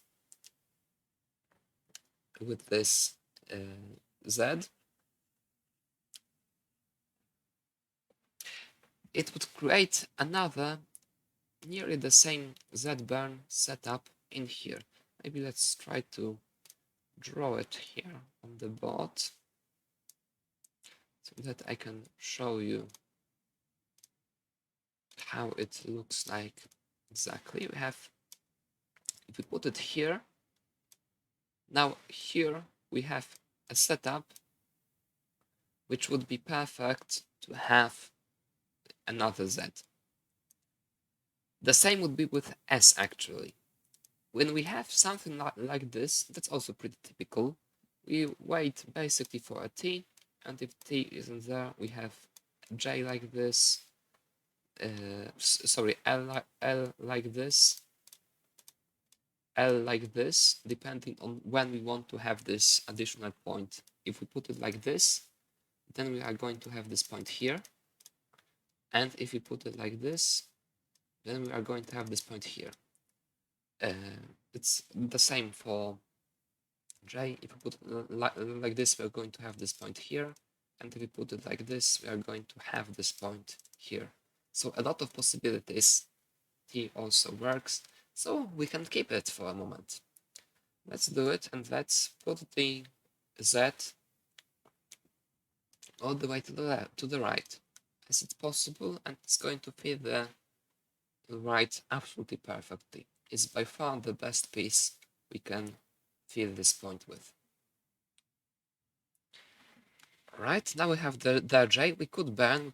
Z, it would create another nearly the same Z burn setup in here. Maybe let's try to draw it here on the board so that I can show you how it looks like exactly. We have, if we put it here, now here we have a setup which would be perfect to have another Z. The same would be with S actually. When we have something like this, that's also pretty typical. We wait basically for a T, and if T isn't there, we have J like this, sorry, L like this, L like this, depending on when we want to have this additional point. If we put it like this, then we are going to have this point here, and if we put it like this, then we are going to have this point here. It's the same for J. If we put it like this, we're going to have this point here, and if we put it like this, we are going to have this point here. So a lot of possibilities. T also works, so we can keep it for a moment. Let's do it, and let's put the Z all the way to the left, to the right, as it's possible, and it's going to fit the right absolutely perfectly. It's by far the best piece we can fill this point with. Right, now we have the J. We could burn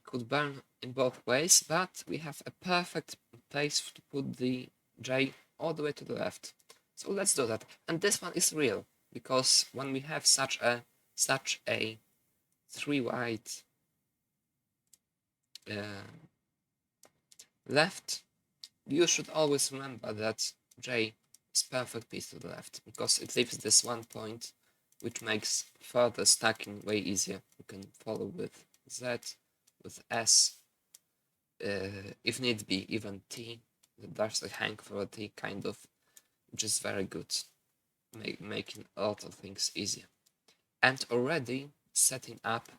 in both ways, but we have a perfect place to put the J all the way to the left. So let's do that. And this one is real, because when we have such a 3-wide left, you should always remember that J is perfect piece to the left, because it leaves this one point, which makes further stacking way easier. You can follow with Z, with S, if need be, even T. There's a hang for a T, kind of, which is very good, making a lot of things easier. And already setting up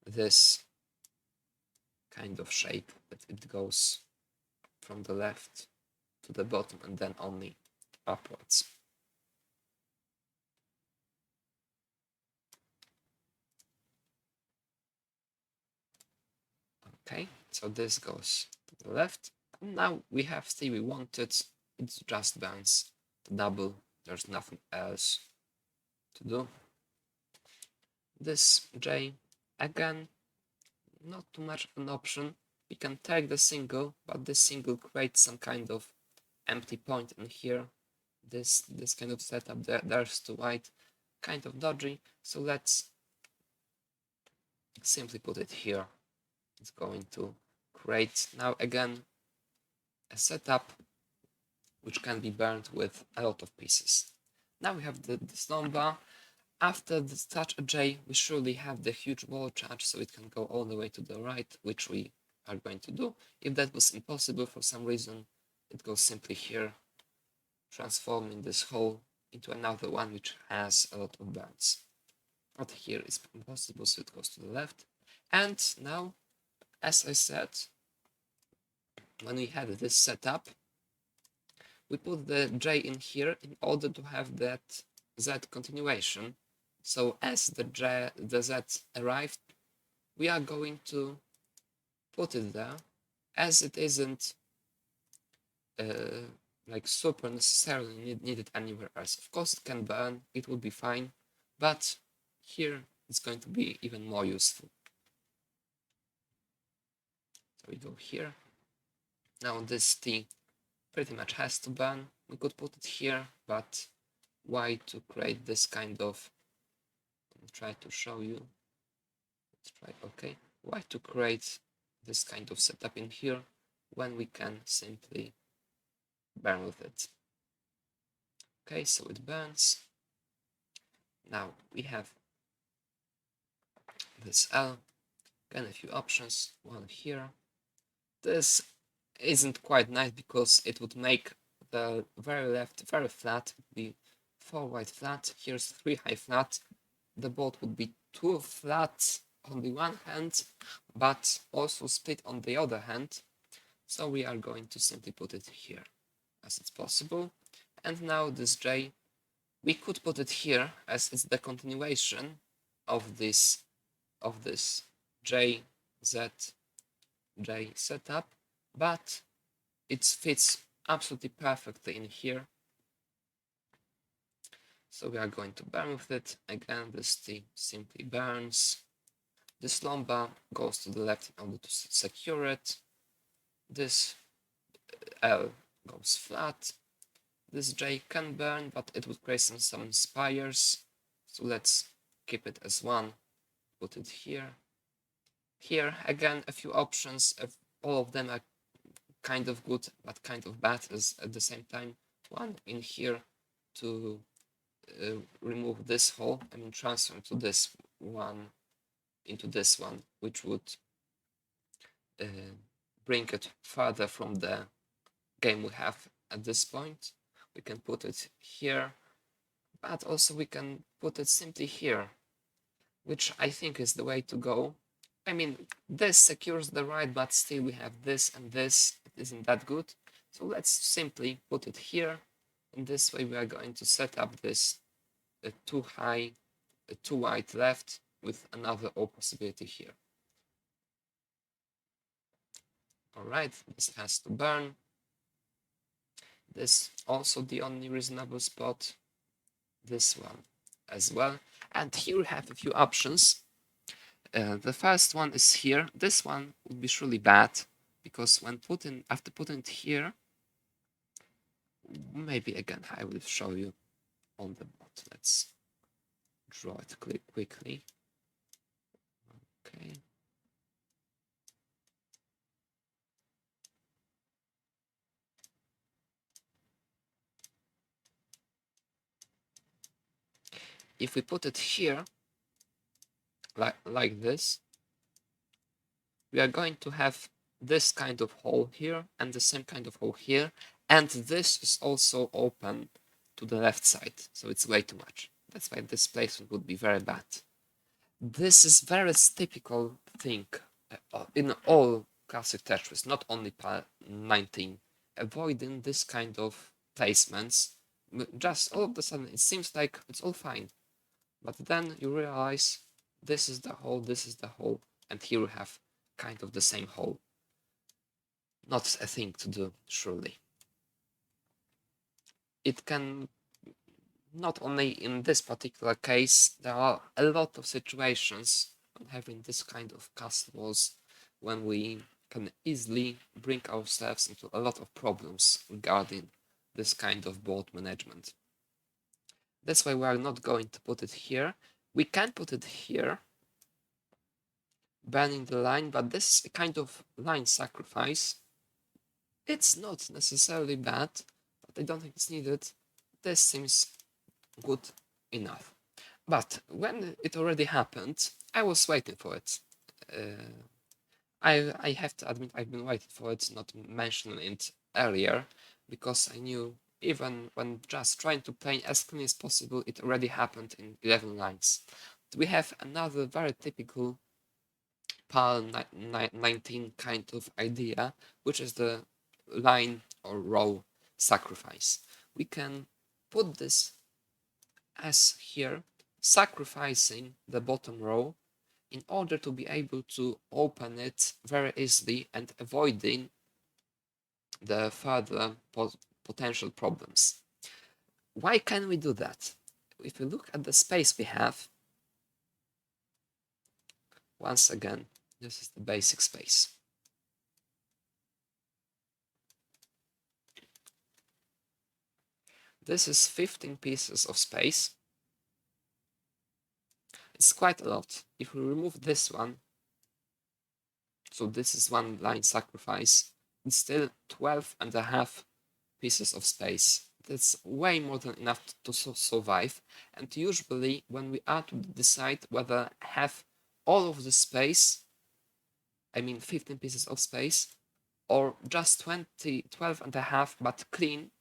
this kind of shape that it goes from the left to the bottom and then only upwards. Okay, so this goes to the left. And now we have the we wanted. It just burns the double. There's nothing else to do. This J, again, not too much of an option. We can take the single, but this single creates some kind of empty point in here. This kind of setup, there's too wide, kind of dodgy. So let's simply put it here. It's going to create now again a setup which can be burned with a lot of pieces. Now we have this number. After the touch a J, we surely have the huge wall charge, so it can go all the way to the right, which we are going to do. If that was impossible for some reason, it goes simply here, transforming this hole into another one which has a lot of burns. But here is impossible, so it goes to the left. And now, as I said, when we had this setup, we put the J in here in order to have that Z continuation. So as the Z arrived, we are going to put it there, as it isn't like super necessarily needed anywhere else. Of course it can burn, it would be fine, but here it's going to be even more useful. So we go here. Now this T pretty much has to burn. We could put it here, but why to create this kind of, I'll try to show you. Let's try, okay. Why to create this kind of setup in here when we can simply burn with it? Okay, so it burns. Now we have this L, again a few options, one here. This isn't quite nice because it would make the very left very flat, it would be 4 wide flat, here's 3 high flat. The bolt would be 2 flat on the one hand, but also split on the other hand. So we are going to simply put it here as it's possible. And now this J, we could put it here as it's the continuation of this J, Z, J setup, but it fits absolutely perfectly in here. So we are going to burn with it. Again, this T simply burns. This lumbar goes to the left in order to secure it. This L goes flat. This J can burn, but it would create some spires. So let's keep it as one. Put it here. Here, again, a few options. All of them are kind of good, but kind of bad at the same time. One in here to remove this hole, I mean transfer to this one, into this one, which would bring it further from the game we have at this point. We can put it here, but also we can put it simply here, which I think is the way to go. I mean, this secures the right, but still we have this and this. It isn't that good. So let's simply put it here. In this way we are going to set up this too high, too wide left with another O possibility here. Alright, this has to burn. This also the only reasonable spot. This one as well. And here we have a few options. The first one is here. This one would be surely bad because when after putting it here, maybe again I will show you on the bot. Let's draw it quickly. Okay. If we put it here, like this, we are going to have this kind of hole here and the same kind of hole here, and this is also open to the left side, so it's way too much. That's why this placement would be very bad. This is very typical thing in all classic Tetris, not only PAL 19. Avoiding this kind of placements, just all of a sudden it seems like it's all fine, but then you realize this is the hole, and here we have kind of the same hole. Not a thing to do, surely. It can, not only in this particular case, there are a lot of situations when having this kind of castles when we can easily bring ourselves into a lot of problems regarding this kind of board management. That's why we are not going to put it here. We can put it here, banning the line, but this is a kind of line sacrifice. It's not necessarily bad, but I don't think it's needed. This seems good enough. But when it already happened, I was waiting for it. I have to admit I've been waiting for it, not mentioning it earlier, because I knew even when just trying to play as clean as possible, it already happened in 11 lines. We have another very typical PAL 19 kind of idea, which is the line or row sacrifice. We can put this as here, sacrificing the bottom row in order to be able to open it very easily and avoiding the further potential problems. Why can we do that? If we look at the space we have, once again, this is the basic space. This is 15 pieces of space. It's quite a lot. If we remove this one, so this is one line sacrifice, it's still 12 and a half pieces of space. That's way more than enough to survive. And usually when we are to decide whether have all of the space, I mean 15 pieces of space, or just 12 and a half, but clean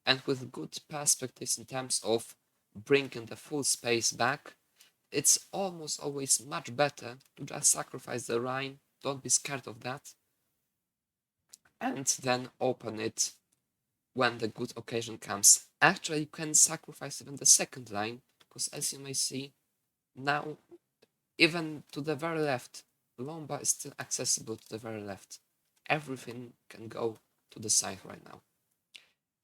and with good perspectives in terms of bringing the full space back, it's almost always much better to just sacrifice the line, don't be scared of that, and then open it when the good occasion comes. Actually, you can sacrifice even the second line, because as you may see, now, even to the very left, Lomba is still accessible to the very left. Everything can go to the side right now.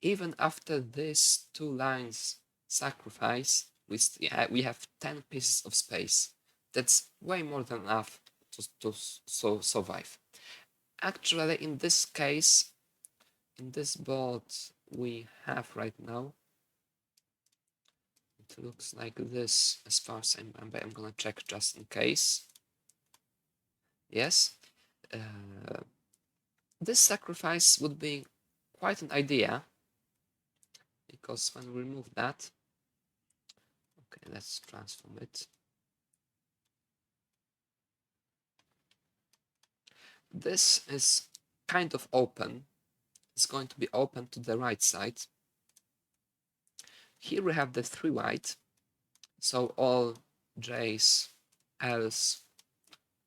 Even after these two lines sacrifice, we have 10 pieces of space. That's way more than enough to survive. Actually, in this case, in this board we have right now, it looks like this as far as I remember. I'm gonna check just in case. Yes, this sacrifice would be quite an idea, because when we remove that, okay, let's transform it. This is kind of open. It's going to be open to the right side. Here we have the 3 white, so all J's, L's,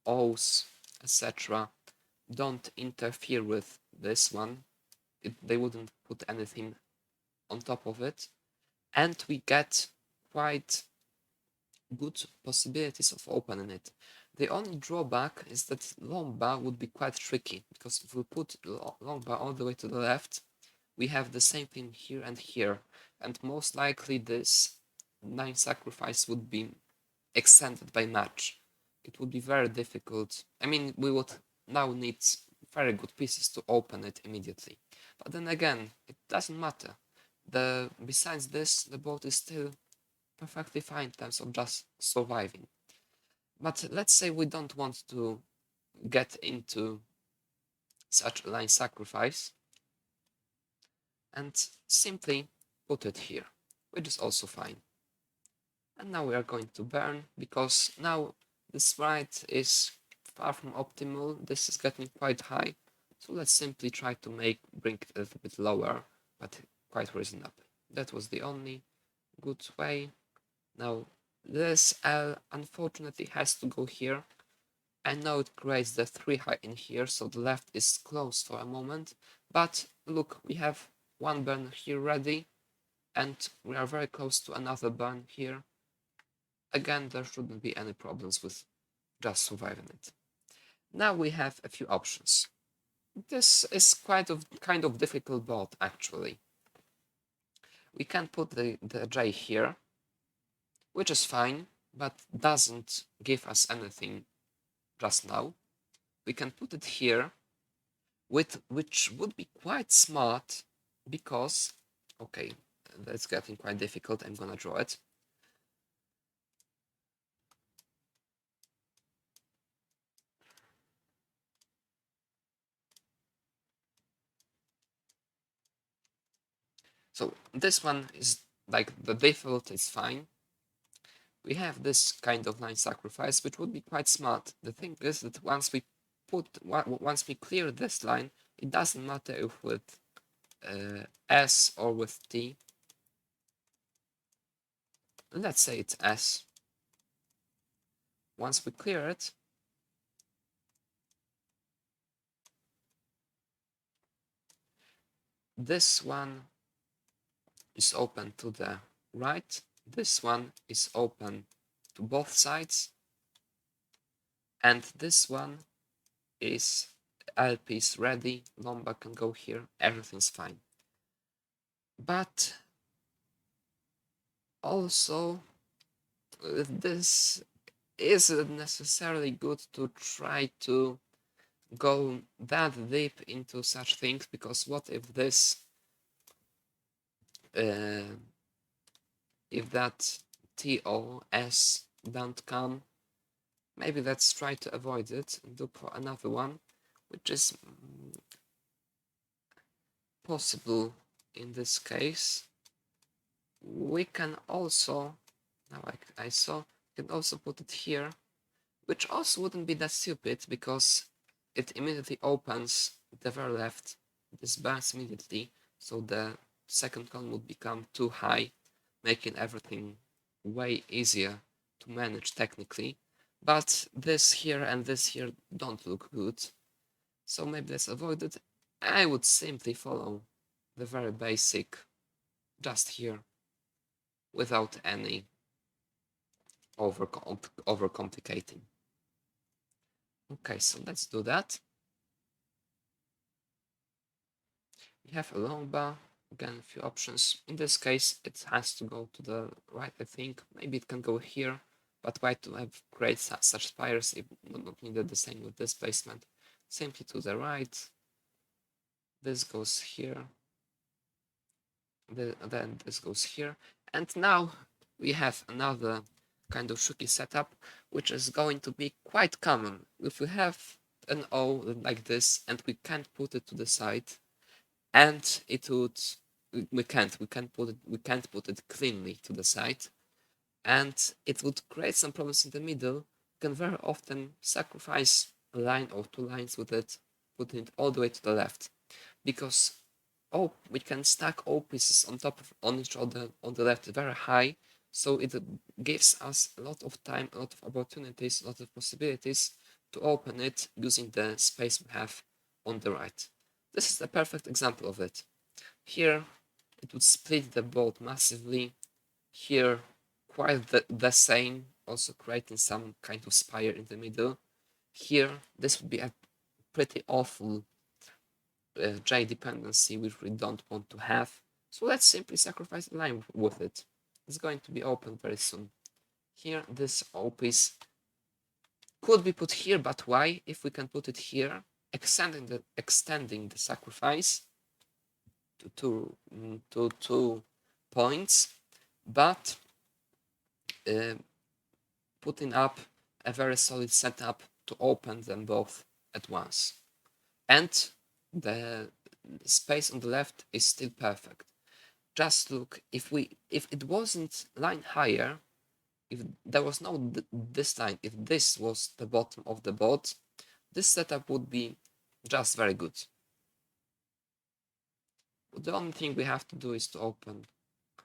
O's, etc. don't interfere with this one. they wouldn't put anything on top of it, and we get quite good possibilities of opening it. The only drawback is that long bar would be quite tricky, because if we put long bar all the way to the left, we have the same thing here and here, and most likely this 9 sacrifice would be extended by much. It would be very difficult. I mean, we would now need very good pieces to open it immediately. But then again, it doesn't matter. Besides this, the boat is still perfectly fine in terms of just surviving. But let's say we don't want to get into such a line sacrifice and simply put it here, which is also fine. And now we are going to burn, because now this right is far from optimal. This is getting quite high, so let's simply try to bring it a little bit lower, but quite reasonable. That was the only good way. Now this L unfortunately has to go here. I know it creates the 3 high in here, so the left is closed for a moment, but look, we have one burn here ready, and we are very close to another burn here. Again, there shouldn't be any problems with just surviving it. Now we have a few options. This is kind of difficult board, actually. We can put the J here, which is fine, but doesn't give us anything just now. We can put it here, which would be quite smart, because, okay, that's getting quite difficult. I'm gonna draw it. So this one is like the default is fine. We have this kind of line sacrifice, which would be quite smart. The thing is that once we clear this line, it doesn't matter if with S or with T. Let's say it's S. Once we clear it, this one is open to the right, this one is open to both sides, and this one is LP is ready, Lomba can go here, everything's fine. But also, this isn't necessarily good to try to go that deep into such things, because what if this if that TOS don't come, maybe let's try to avoid it and do another one, which is possible in this case. We can also, now I saw, we can also put it here, which also wouldn't be that stupid, because it immediately opens the very left, this burns immediately, so the second column would become too high, making everything way easier to manage technically. But this here and this here don't look good, so maybe let's avoid it. I would simply follow the very basic, just here, without any overcomplicating. Okay, so let's do that. We have a long bar, again a few options. In this case it has to go to the right, I think. Maybe it can go here, but why to have create such spires if not needed? The same with this placement. Simply to the right. This goes here. Then this goes here. And now we have another kind of tricky setup, which is going to be quite common. If we have an O like this and we can't put it to the side, and it would we can't put it cleanly to the side, and it would create some problems in the middle. You can very often sacrifice a line or two lines with it, putting it all the way to the left, because we can stack all pieces on each other on the left very high, so it gives us a lot of time, a lot of opportunities, a lot of possibilities to open it using the space we have on the right. This is a perfect example of it. Here, it would split the bolt massively. Here, quite the same, also creating some kind of spire in the middle. Here, this would be a pretty awful J dependency, which we don't want to have. So let's simply sacrifice a line with it. It's going to be open very soon. Here, this O piece could be put here, but why? If we can put it here, extending the sacrifice to 2 points, but putting up a very solid setup to open them both at once. And the space on the left is still perfect. Just look, if it wasn't line higher, if there was no this line, if this was the bottom of the board, this setup would be just very good. But the only thing we have to do is to open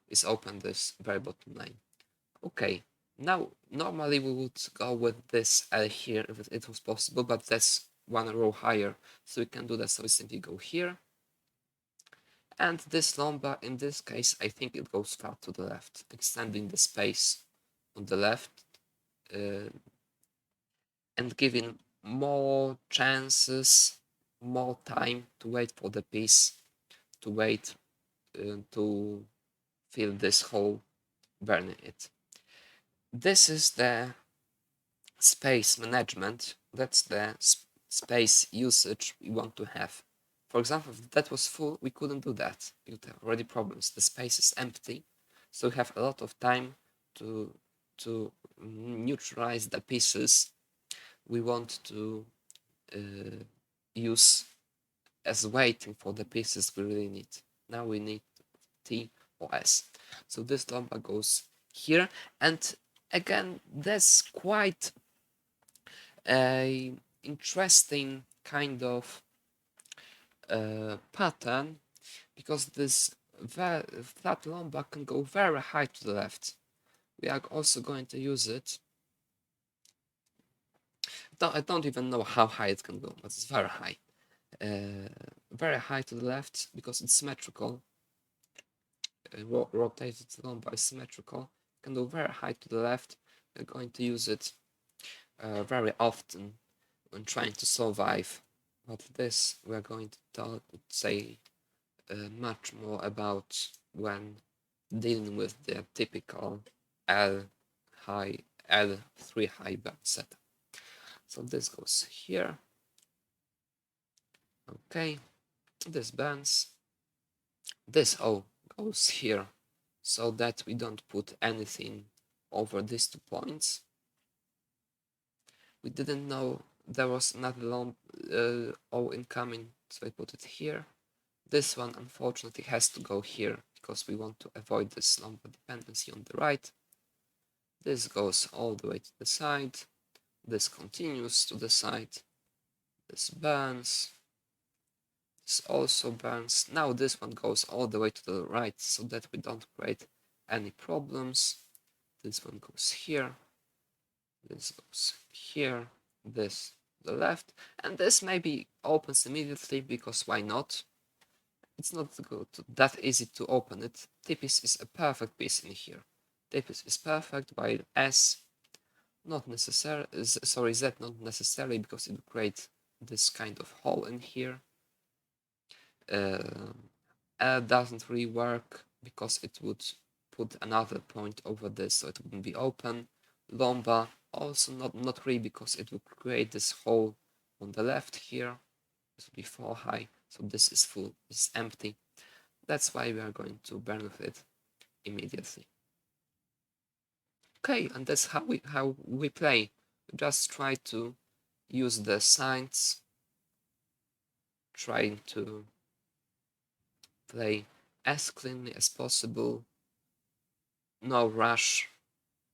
this very bottom line. Okay, now normally we would go with this L here if it was possible, but that's one row higher, so we can do that. So we simply go here, and this lomba, in this case, I think it goes far to the left, extending the space on the left and giving more chances, more time to wait for the piece, to wait to fill this hole, burning it. This is the space management. That's the space usage we want to have. For example, if that was full, we couldn't do that. We would have already problems. The space is empty, so we have a lot of time to neutralize the pieces we want to use as waiting for the pieces we really need. Now we need T or S. So this lomba goes here, and again, that's quite a interesting kind of pattern, because this flat lomba can go very high to the left. We are also going to use it. I don't even know how high it can go, but it's very high. Very high to the left because it's symmetrical. Rotated lomba is symmetrical. Can go very high to the left. We're going to use it very often when trying to survive. But this we're going to say much more about when dealing with the typical L3 high band setup. So this goes here. Okay, this bends. This O goes here, so that we don't put anything over these 2 points. We didn't know there was another long O incoming, so I put it here. This one unfortunately has to go here because we want to avoid this lomba dependency on the right. This goes all the way to the side. This continues to the side. This burns. This also burns. Now this one goes all the way to the right so that we don't create any problems. This one goes here. This goes here. This the left. And this maybe opens immediately because why not? It's not that easy to open it. T piece is a perfect piece in here. T piece is perfect, while S not necessary. Sorry, Z not necessarily, because it would create this kind of hole in here. L doesn't really work because it would put another point over this, so it wouldn't be open. Lomba also not really, because it would create this hole on the left here. This would be 4 high, so this is full, this is empty. That's why we are going to burn with it immediately. Okay, and that's how we play. We just try to use the signs, trying to play as cleanly as possible, no rush,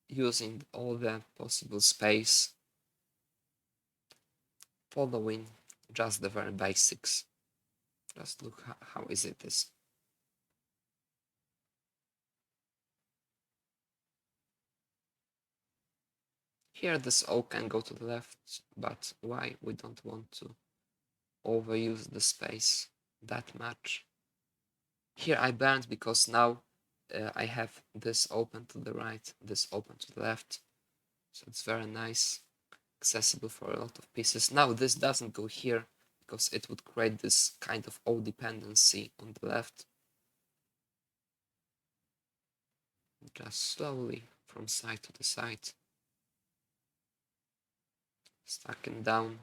using all the possible space, following just the very basics. Just look how easy it is. Here this O can go to the left, but why? We don't want to overuse the space. that much. Here I burned because now I have this open to the right, this open to the left, so it's very nice, accessible for a lot of pieces. Now this doesn't go here because it would create this kind of O dependency on the left. Just slowly from side to the side, stacking down,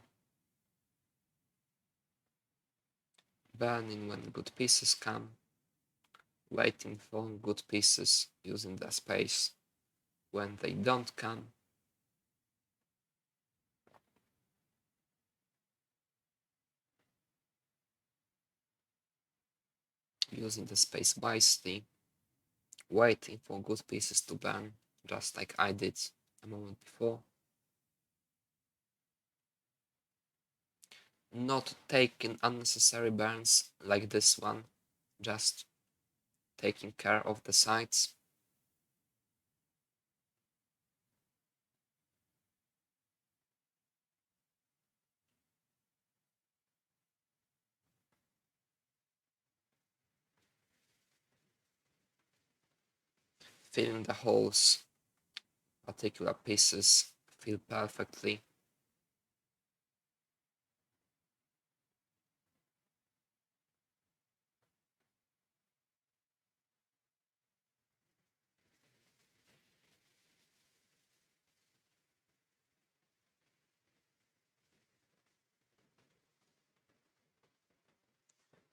burning when good pieces come, waiting for good pieces using the space when they don't come. Using the space wisely, waiting for good pieces to burn, just like I did a moment before. Not taking unnecessary burns like this one, just taking care of the sides. Filling the holes, particular pieces fill perfectly.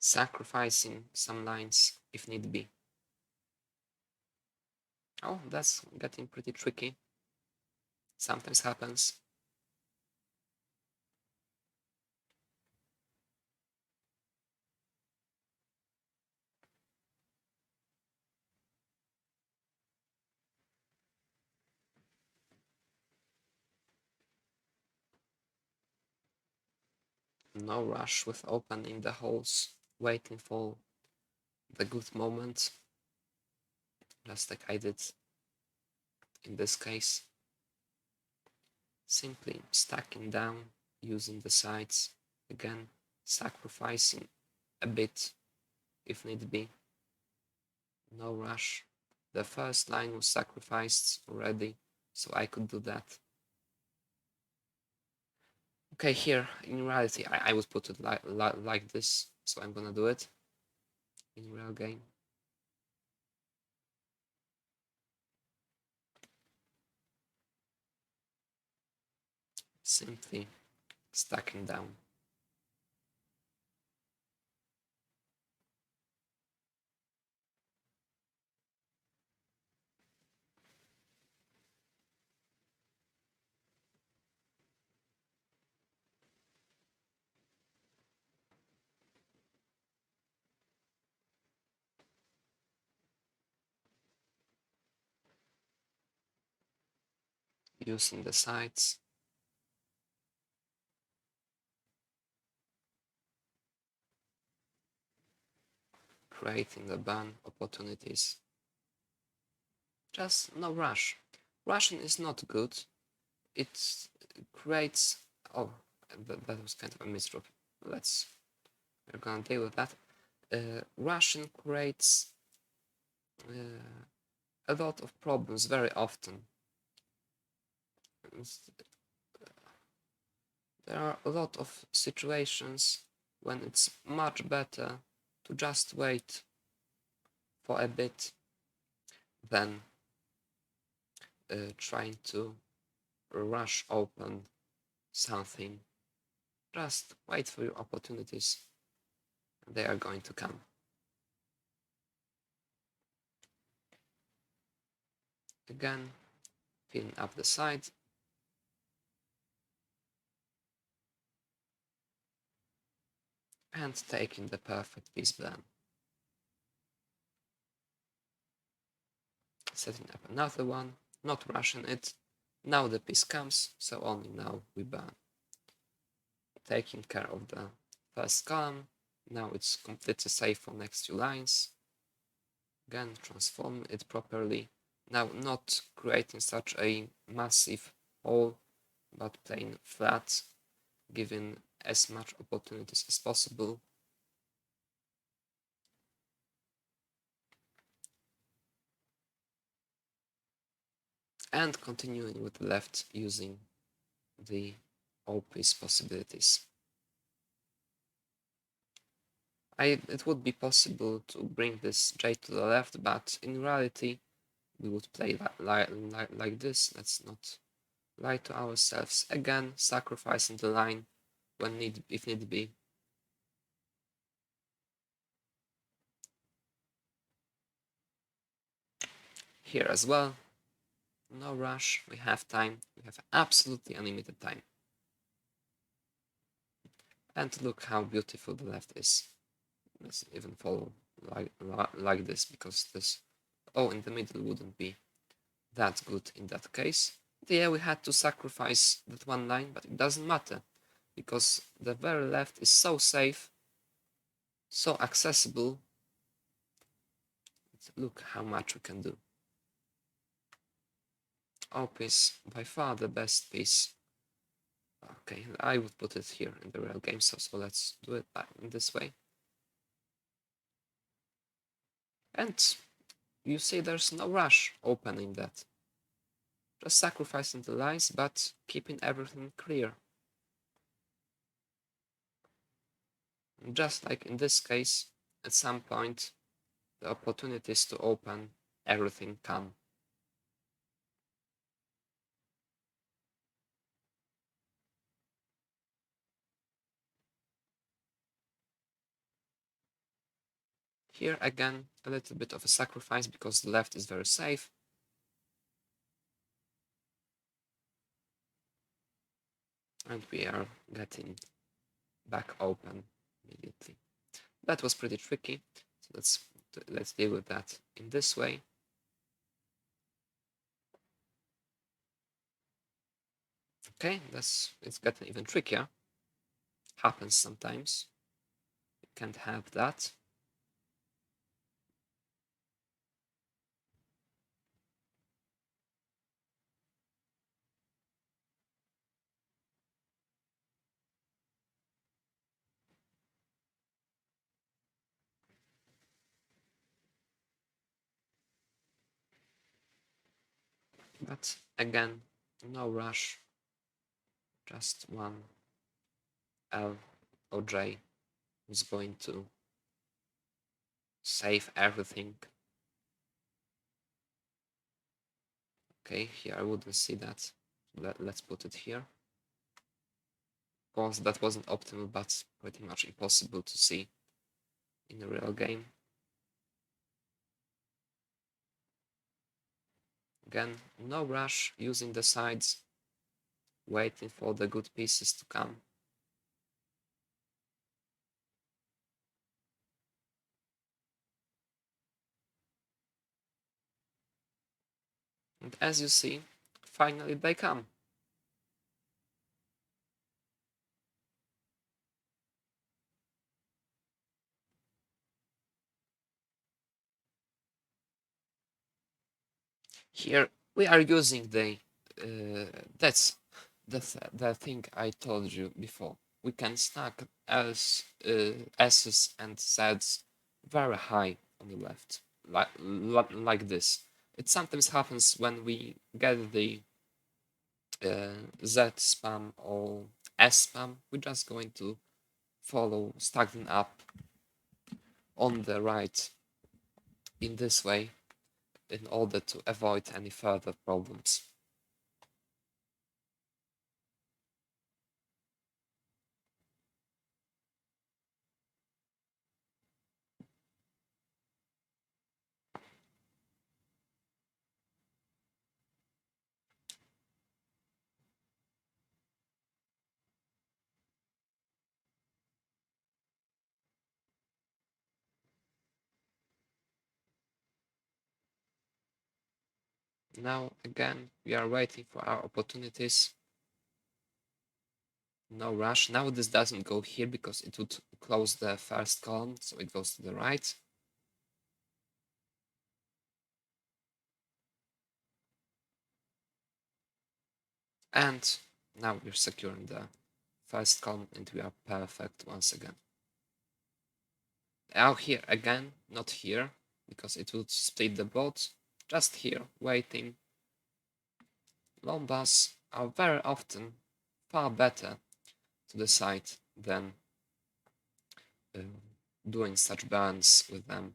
Sacrificing some lines if need be. Oh, that's getting pretty tricky. Sometimes happens. No rush with opening the holes, waiting for the good moment, just like I did in this case. Simply stacking down, using the sides, again sacrificing a bit if need be. No rush. The first line was sacrificed already, so I could do that. Okay, here, in reality, I would put it like this, so I'm gonna do it in real game. Simply stacking down. Using the sides. Creating the burn opportunities. Just no rush. Rushing is not good. It creates. Oh, that was kind of a misdrop. We're gonna deal with that. Rushing creates a lot of problems very often. There are a lot of situations when it's much better to just wait for a bit than trying to rush open something. Just wait for your opportunities. They are going to come. Again, filling up the side. And taking the perfect piece burn. Setting up another one, not rushing it. Now the piece comes, so only now we burn. Taking care of the first column. Now it's completely safe for next few lines. Again, transform it properly. Now not creating such a massive hole, but playing flat, giving as much opportunities as possible. and continuing with the left using the all-piece possibilities. It would be possible to bring this j to the left, but in reality we would play like this. Let's not lie to ourselves. Again, sacrificing the line when if need be. Here as well, no rush, we have time, we have absolutely unlimited time. And look how beautiful the left is. Let's even follow like this, because this in the middle wouldn't be that good in that case. Yeah, we had to sacrifice that one line, but it doesn't matter, because the very left is so safe, so accessible. Look how much we can do. All piece, by far the best piece. Okay, I would put it here in the real game, so let's do it in this way. And you see there's no rush opening that. Just sacrificing the lines, but keeping everything clear. Just like in this case, at some point, the opportunities to open everything come. Here again, a little bit of a sacrifice because the left is very safe. And we are getting back open immediately. That was pretty tricky, so let's deal with that in this way. Okay, it's getting even trickier. Happens sometimes. You can't have that. But again, no rush. Just one L or J is going to save everything. Okay, here I wouldn't see that. Let's put it here. Of course, that wasn't optimal, but pretty much impossible to see in a real game. Again, no rush, using the sides, waiting for the good pieces to come. And as you see, finally they come. Here we are using that's the thing I told you before. We can stack S's and Z's very high on the left, like this. It sometimes happens when we get the Z spam or S spam. We're just going to stack them up on the right in this way in order to avoid any further problems. Now again, we are waiting for our opportunities. No rush. Now this doesn't go here because it would close the first column, so it goes to the right. And now we're securing the first column and we are perfect once again. Now here again, not here, because it would split the boat. Just here, waiting. long bars are very often far better to the side than uh, doing such burns with them.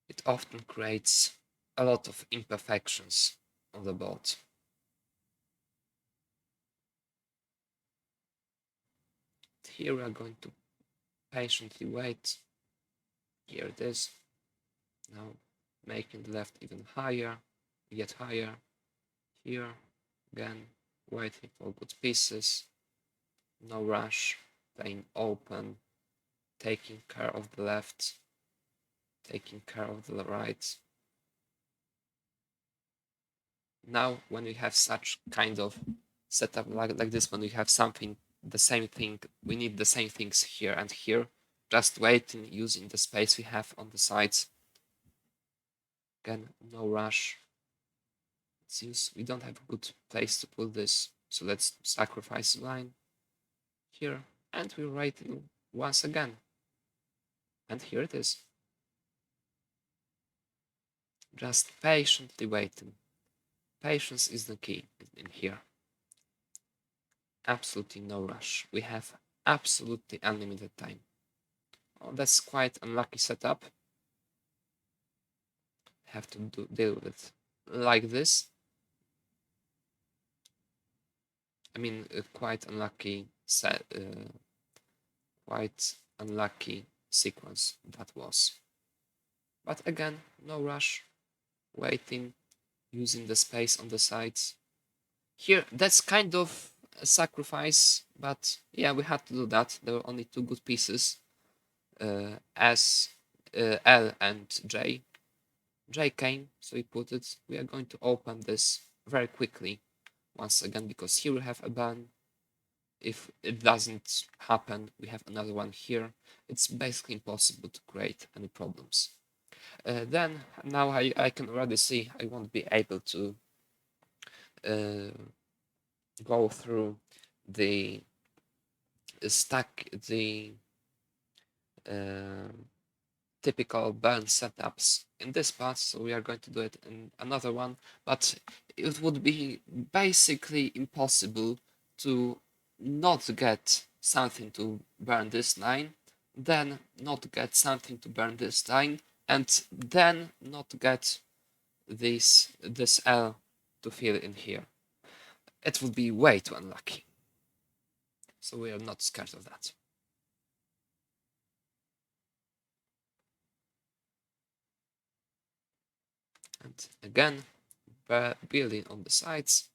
It often creates a lot of imperfections on the board. Here we are going to patiently wait. Here it is. Now making the left even higher, yet higher. Here again, waiting for good pieces. No rush, playing open, taking care of the left, taking care of the right. Now, when we have such kind of setup like this, when we have something, the same thing, we need the same things here and here, just waiting, using the space we have on the sides. Again, no rush. It seems we don't have a good place to put this, so let's sacrifice the line here, and we're waiting once again. And here it is. Just patiently waiting. Patience is the key in here. Absolutely no rush. We have absolutely unlimited time. Oh, that's quite unlucky setup. Have to deal with it like this. I mean, quite unlucky quite unlucky sequence that was. But again, no rush. Waiting, using the space on the sides. Here, that's kind of a sacrifice, but yeah, we had to do that. There were only two good pieces, L and J. J came, so we put it. We are going to open this very quickly once again, because here we have a ban. If it doesn't happen, we have another one here. It's basically impossible to create any problems. Then, now I can already see I won't be able to go through the stack, the typical burn setups in this part, so we are going to do it in another one, but it would be basically impossible to not get something to burn this line, then not get something to burn this line, and then not get this L to fill in here. It would be way too unlucky. So we are not scared of that. And again, building on the sides.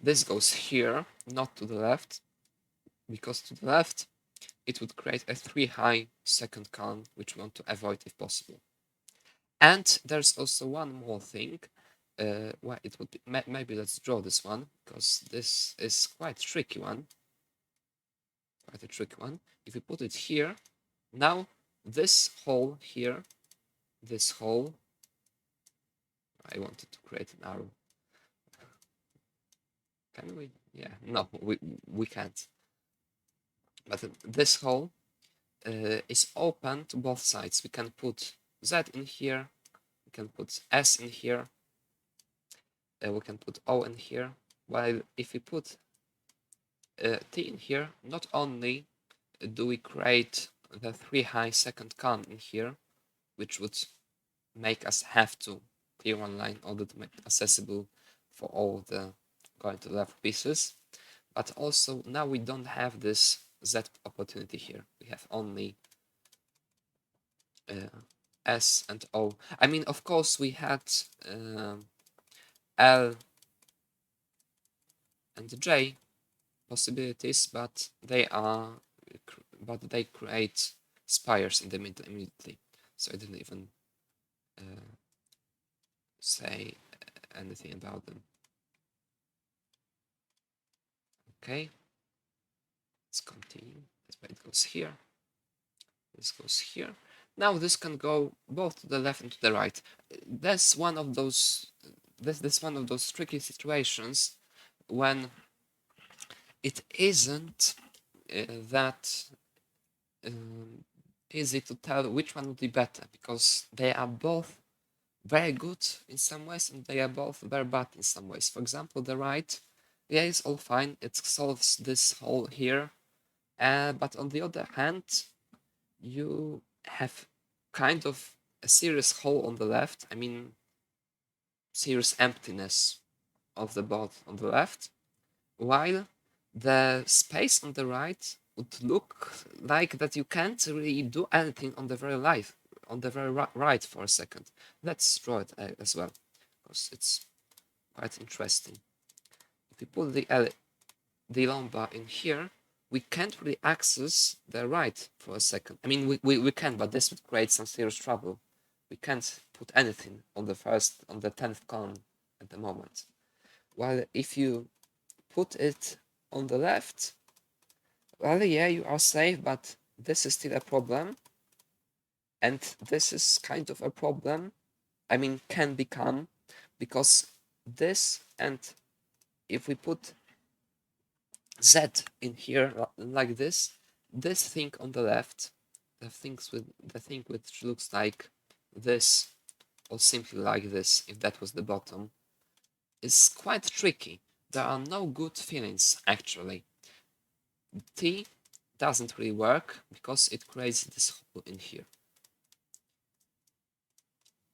This goes here, not to the left, because to the left it would create a 3 high second con, which we want to avoid if possible. And there's also one more thing. Well, it would be, maybe let's draw this one, because this is quite a tricky one. Quite a tricky one. If we put it here, now this hole here, this hole, I wanted to create an arrow. Can we? Yeah, no, we can't. But this hole is open to both sides. We can put Z in here, we can put S in here, we can put O in here, while if we put T in here, not only do we create the 3 high second con in here, which would make us have to clear one line in order to make it accessible for all the going to left pieces, but also now we don't have this Z opportunity here. We have only S and O. I mean, of course, we had L and J possibilities, but they create spires in the middle immediately. So I didn't even say anything about them. Okay, let's continue. It goes here. This goes here. Now this can go both to the left and to the right. That's one of those. This one of those tricky situations when it isn't that easy to tell which one would be better, because they are both very good in some ways and they are both very bad in some ways. For example, the right, yeah, it's all fine, it solves this hole here, but on the other hand, you have kind of a serious hole on the left, I mean, serious emptiness of the board on the left, while the space on the right would look like that you can't really do anything on the very right for a second. Let's draw it as well, because it's quite interesting. If you put the lumbar in here, we can't really access the right for a second. I mean, we can, but this would create some serious trouble. We can't put anything on the 10th column at the moment. While if you put it on the left, well, yeah, you are safe, but this is still a problem. And this is kind of a problem, I mean, can become, because this, and if we put Z in here like this thing on the left, the thing which looks like this, or simply like this, if that was the bottom, is quite tricky. There are no good feelings actually. T doesn't really work because it creates this hole in here.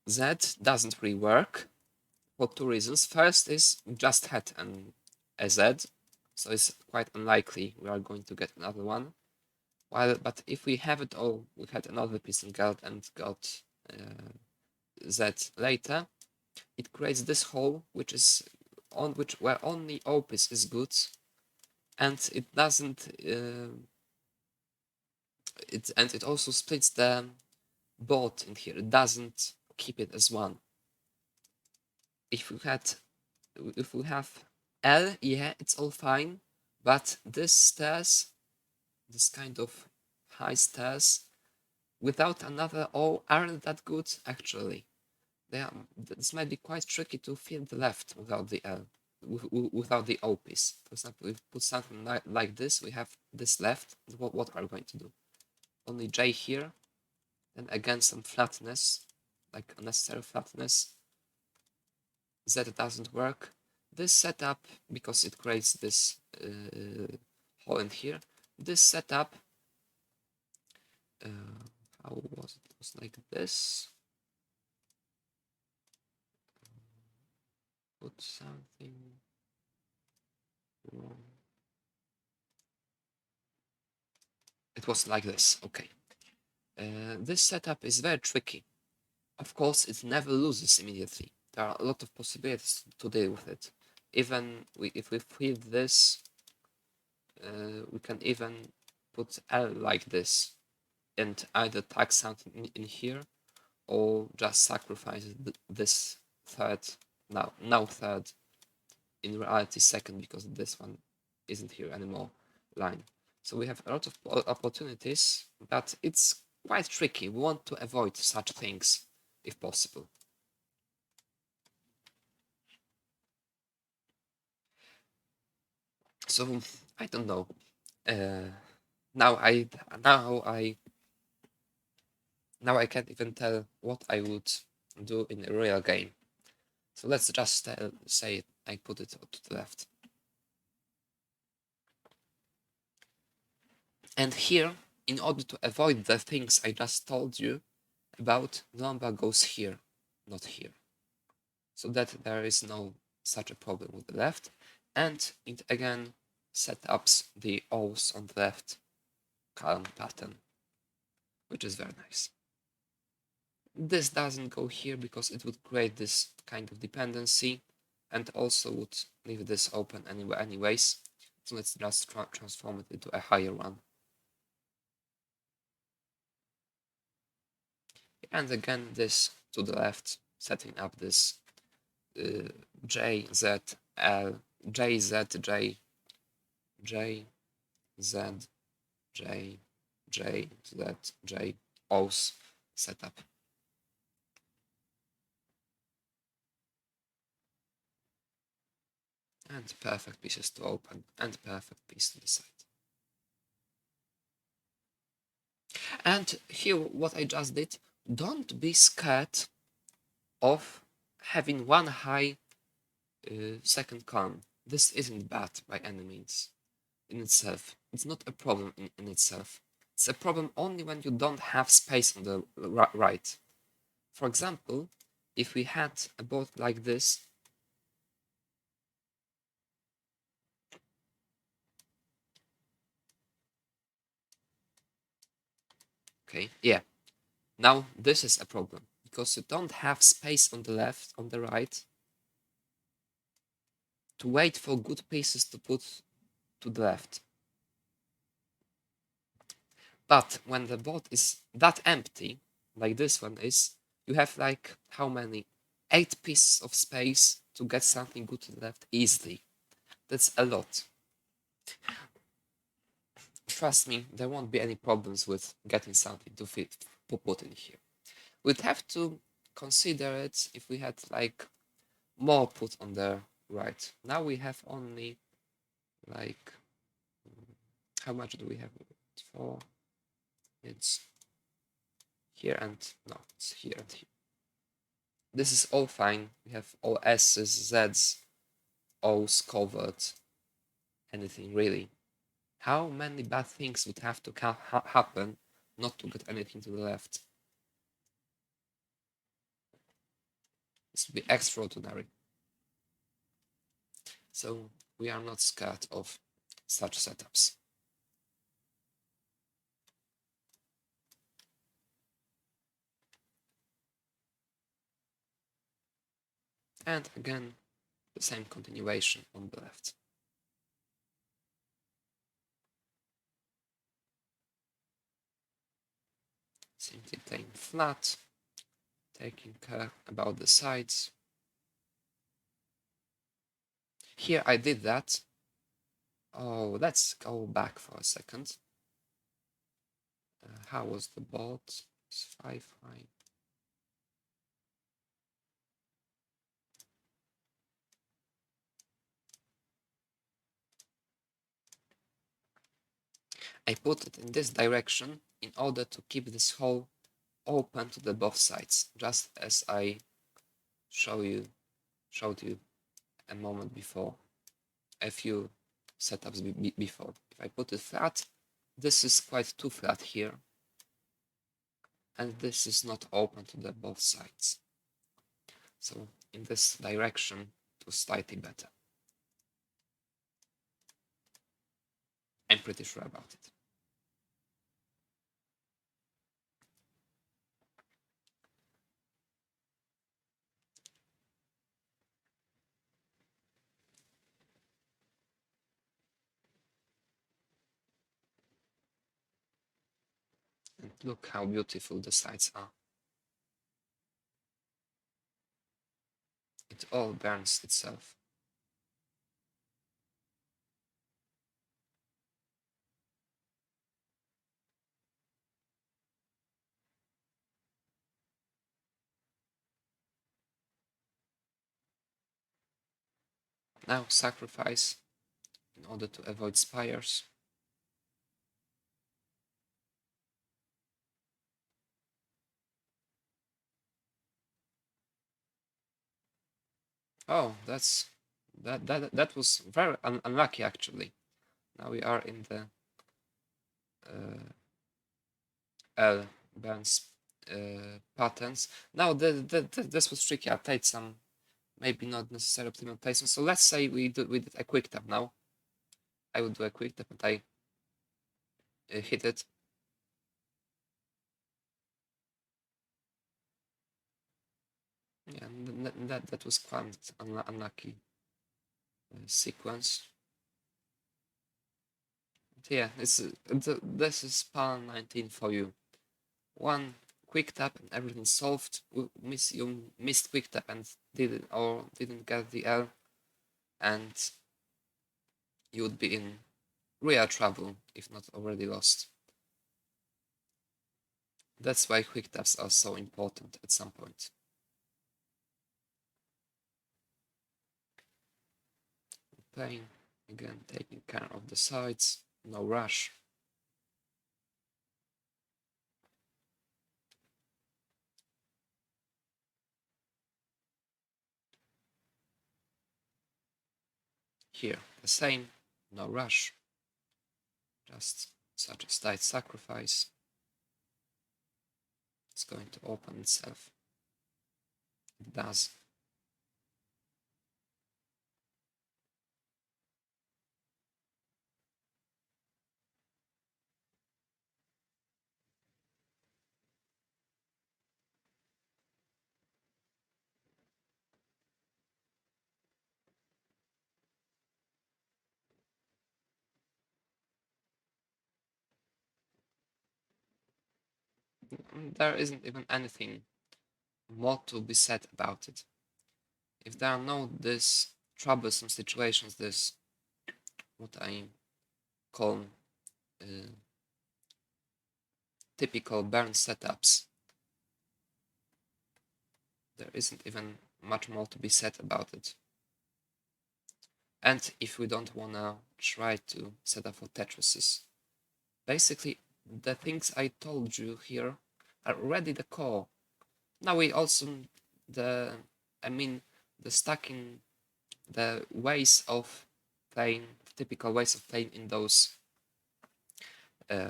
Z doesn't really work for two reasons. First is we just had a Z, so it's quite unlikely we are going to get another one. But if we have it all, we had another piece and got Z later, it creates this hole which is where only O piece is good, and it doesn't it also splits the board in here. It doesn't keep it as one. If we have L, yeah, it's all fine, but this stairs, this kind of high stairs, without another O aren't that good actually. This might be quite tricky to fill the left without the L, without the O piece. For example, if we put something like this, we have this left. What are we going to do? Only J here, and again some flatness, like unnecessary flatness. Z doesn't work. This setup, because it creates this hole in here, this setup, how was it? It was like this. Put something wrong. It was like this, okay. This setup is very tricky. Of course, it never loses immediately. There are a lot of possibilities to deal with it. Even if we feed this, we can even put L like this and either tag something in here or just sacrifice this third, now third, in reality second, because this one isn't here anymore, line. So we have a lot of opportunities, but it's quite tricky. We want to avoid such things if possible. So I don't know. Now I can't even tell what I would do in a real game. So let's just say I put it to the left. And here, in order to avoid the things I just told you about, number goes here, not here. So that there is no such a problem with the left. And it again set up the O's on the left column pattern, which is very nice. This doesn't go here because it would create this kind of dependency and also would leave this open anyways. So let's just transform it into a higher one. And again, this to the left, setting up this J, Z, L, J, Z, J, J, Z, J, J, Z, J, O's setup. And perfect pieces to open, and perfect piece to the side. And here, what I just did, don't be scared of having one high second column. This isn't bad by any means in itself. It's not a problem in itself. It's a problem only when you don't have space on the right. For example, if we had a board like this, okay, yeah, now this is a problem because you don't have space on the left, on the right, to wait for good pieces to put to the left. But when the board is that empty, like this one is, you have like how many? 8 pieces of space to get something good to the left easily. That's a lot. Trust me, there won't be any problems with getting something to fit put in here. We'd have to consider it if we had like more put on the right. Now we have only like how much do we have? 4. It's here and no, it's here and here. This is all fine. We have all S's, Z's, O's covered. Anything really. How many bad things would have to happen not to get anything to the left? This would be extraordinary. So we are not scared of such setups. And again, the same continuation on the left. Simply playing flat, taking care about the sides. Here I did that. Oh, let's go back for a second. How was the board? It's 5 high. I put it in this direction in order to keep this hole open to the both sides, just as I showed you a moment before, a few setups before. If I put it flat, this is quite too flat here, and this is not open to the both sides. So in this direction, it was slightly better. I'm pretty sure about it. And look how beautiful the sides are. It all burns itself. Now sacrifice in order to avoid spires. Oh, that was very unlucky actually. Now we are in the L burns patterns. Now this was tricky. I played some maybe not necessarily optimal placement. So let's say we did a quick tap now. I would do a quick tap and I hit it. Yeah, that was quite unlucky sequence. But yeah, this is PAL 19 for you. One quick tap and everything's solved. You missed quick tap and didn't get the L, and you would be in real trouble if not already lost. That's why quick taps are so important at some point. Playing again, taking care of the sides, no rush. Here, the same, no rush, just such a slight sacrifice. It's going to open itself. It does. There isn't even anything more to be said about it. If there are no this troublesome situations, this what I call typical burn setups, there isn't even much more to be said about it. And if we don't wanna try to set up for Tetrises, basically the things I told you here are already the core. Now we also the stacking, the ways of playing, typical ways of playing in those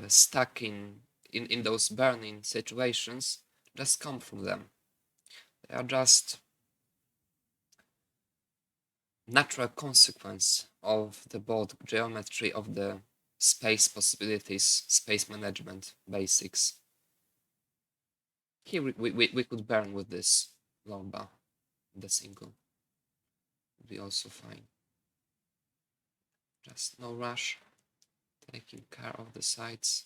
stacking in those burning situations just come from them. They are just natural consequence of the board geometry, of the space possibilities, space management basics. Here we could burn with this lomba, the single. Would be also fine. Just no rush, taking care of the sides.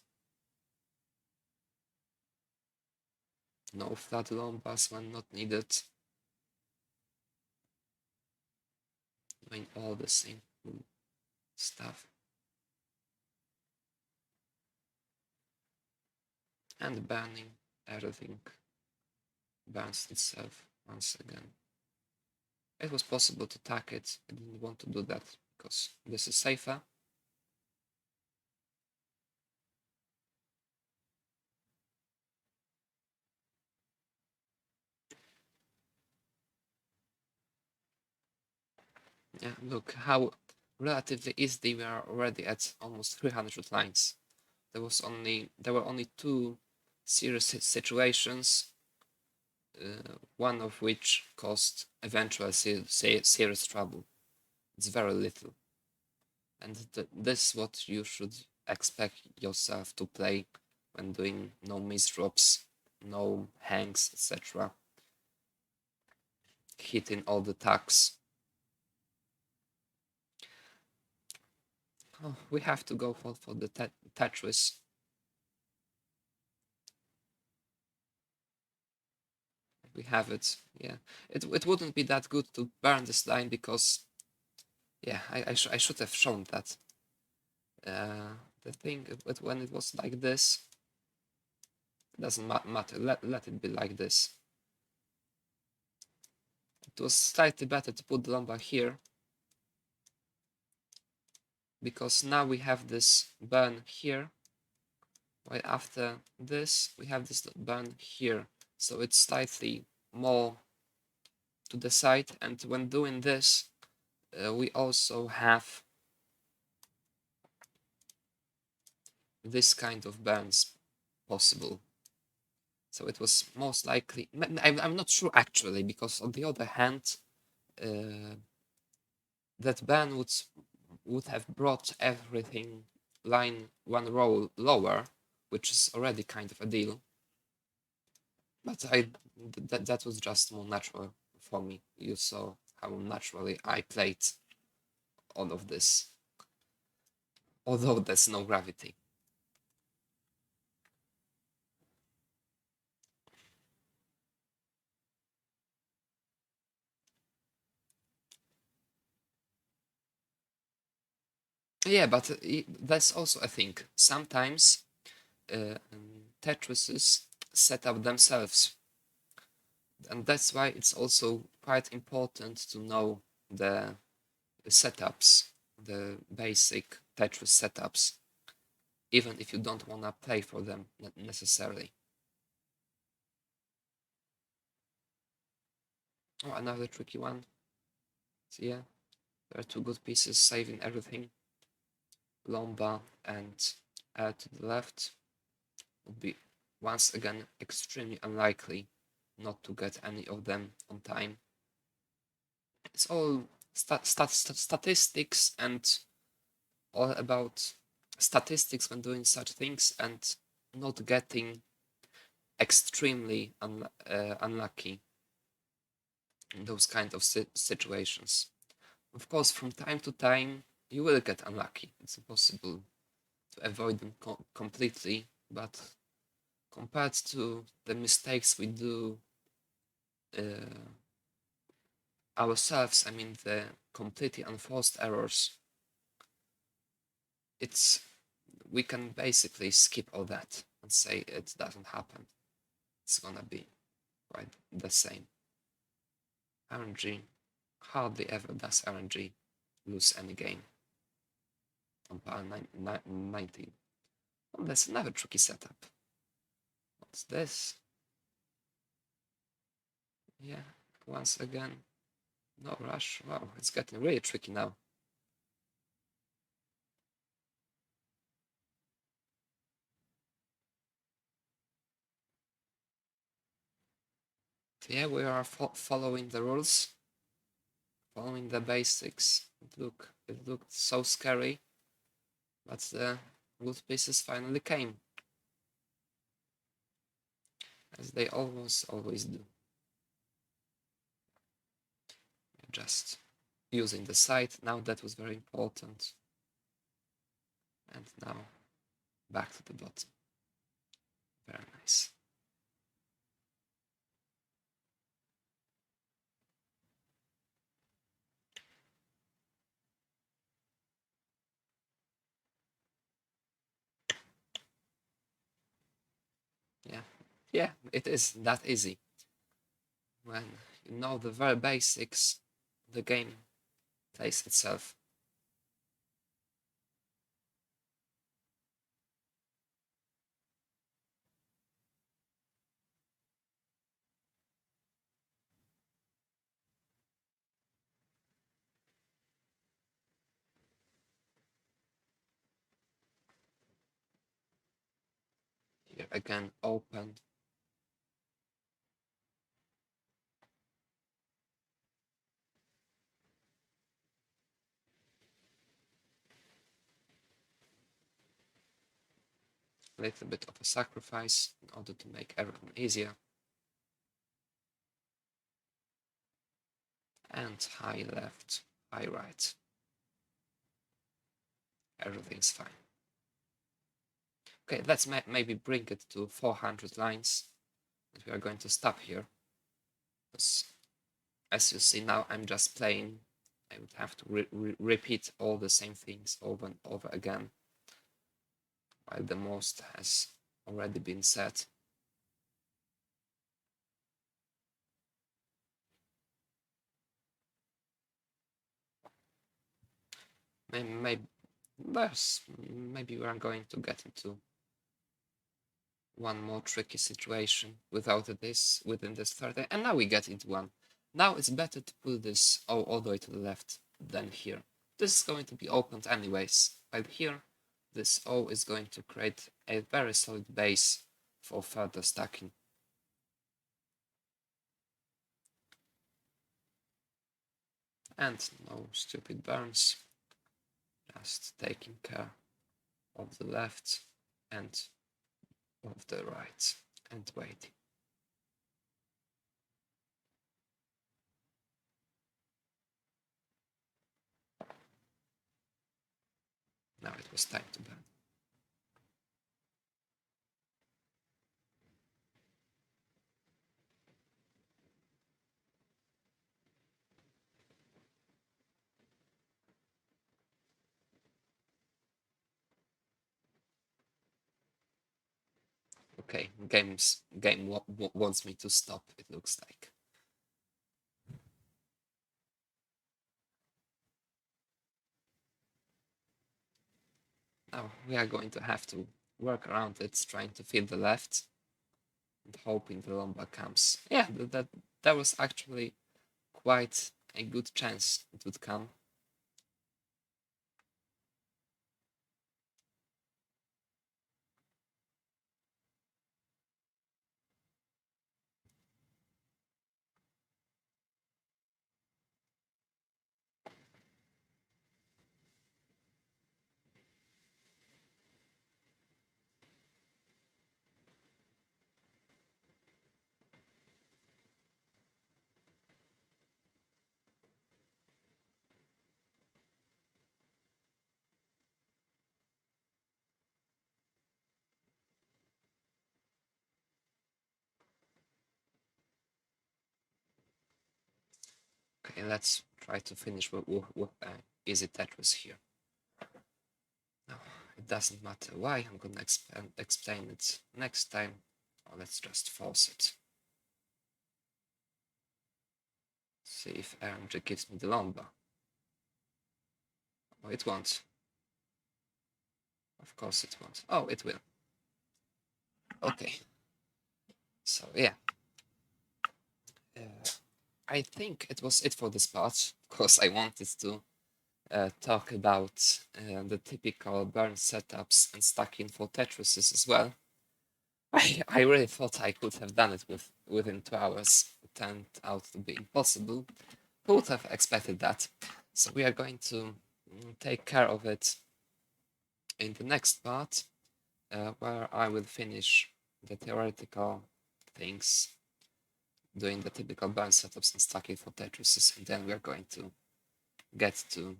No flat lombas when not needed. Doing all the same stuff. And burning everything burns itself once again. It was possible to tack it. I didn't want to do that because this is safer. Yeah, look how relatively easy we are already at almost 300 lines. There were only two serious situations, one of which caused eventual serious trouble. It's very little, and this is what you should expect yourself to play when doing no misdrops, no hangs, etc. Hitting all the tacks. Oh, we have to go for the Tetris. We have it. Yeah, it wouldn't be that good to burn this line because, yeah, I should have shown that. The thing when it was like this, it doesn't matter. Let it be like this. It was slightly better to put the lomba here because now we have this burn here, while after this we have this burn here, so it's slightly more to the side, and when doing this we also have this kind of burns possible. So it was most likely, I'm not sure actually, because on the other hand, that burn would have brought everything line one row lower, which is already kind of a deal. But that was just more natural for me. You saw how naturally I played all of this, although there's no gravity. Yeah, but that's also a thing. Sometimes Tetrises set up themselves, and that's why it's also quite important to know the setups, the basic Tetris setups, even if you don't want to pay for them necessarily. Oh, another tricky one. So, yeah, There are two good pieces saving everything. Lomba and to the left would be once again extremely unlikely not to get any of them on time. It's all statistics and all about statistics when doing such things and not getting extremely unlucky in those kind of situations. Of course, from time to time, you will get unlucky. It's impossible to avoid them completely, but compared to the mistakes we do ourselves, I mean the completely unforced errors, we can basically skip all that and say it doesn't happen. It's gonna be quite the same. RNG, hardly ever does RNG lose any game on power 19. Oh, that's another tricky setup. What's this? Yeah, once again, no rush. Wow, it's getting really tricky now. So yeah, we are following the rules, following the basics. It looked so scary, but the good pieces finally came, as they almost always do. Just using the side, now that was very important. And now back to the bottom. Very nice. Yeah, it is that easy. When you know the very basics, the game plays itself. Here again, open. A little bit of a sacrifice in order to make everything easier. And high left, high right. Everything's fine. Okay, let's maybe bring it to 400 lines. And we are going to stop here. Because as you see now, I'm just playing. I would have to repeat all the same things over and over again, while the most has already been said. Maybe we're going to get into one more tricky situation within this third, and now we get into one. Now it's better to put this all the way to the left than here. This is going to be opened anyways, while here this O is going to create a very solid base for further stacking. And no stupid burns, just taking care of the left and of the right and waiting. Now it was time to burn. Okay, game wants me to stop, it looks like. Now we are going to have to work around it, trying to fill the left and hoping the Lomba comes. Yeah, that was actually quite a good chance it would come. let's try to finish with easy Tetris here. No, it doesn't matter why. I'm gonna explain it next time. Or let's just force it. See if RNG gives me the lumber. Oh, it won't. Of course it won't. Oh, it will. Okay. So yeah. I think it was it for this part. Of course, I wanted to talk about the typical burn setups and stacking for Tetrises as well. I really thought I could have done it within 2 hours. It turned out to be impossible. Who would have expected that? So we are going to take care of it in the next part, where I will finish the theoretical things, doing the typical burn setups and stacking for Tetrises, and then we are going to get to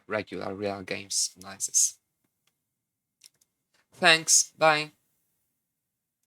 regular real games analysis. Thanks, bye.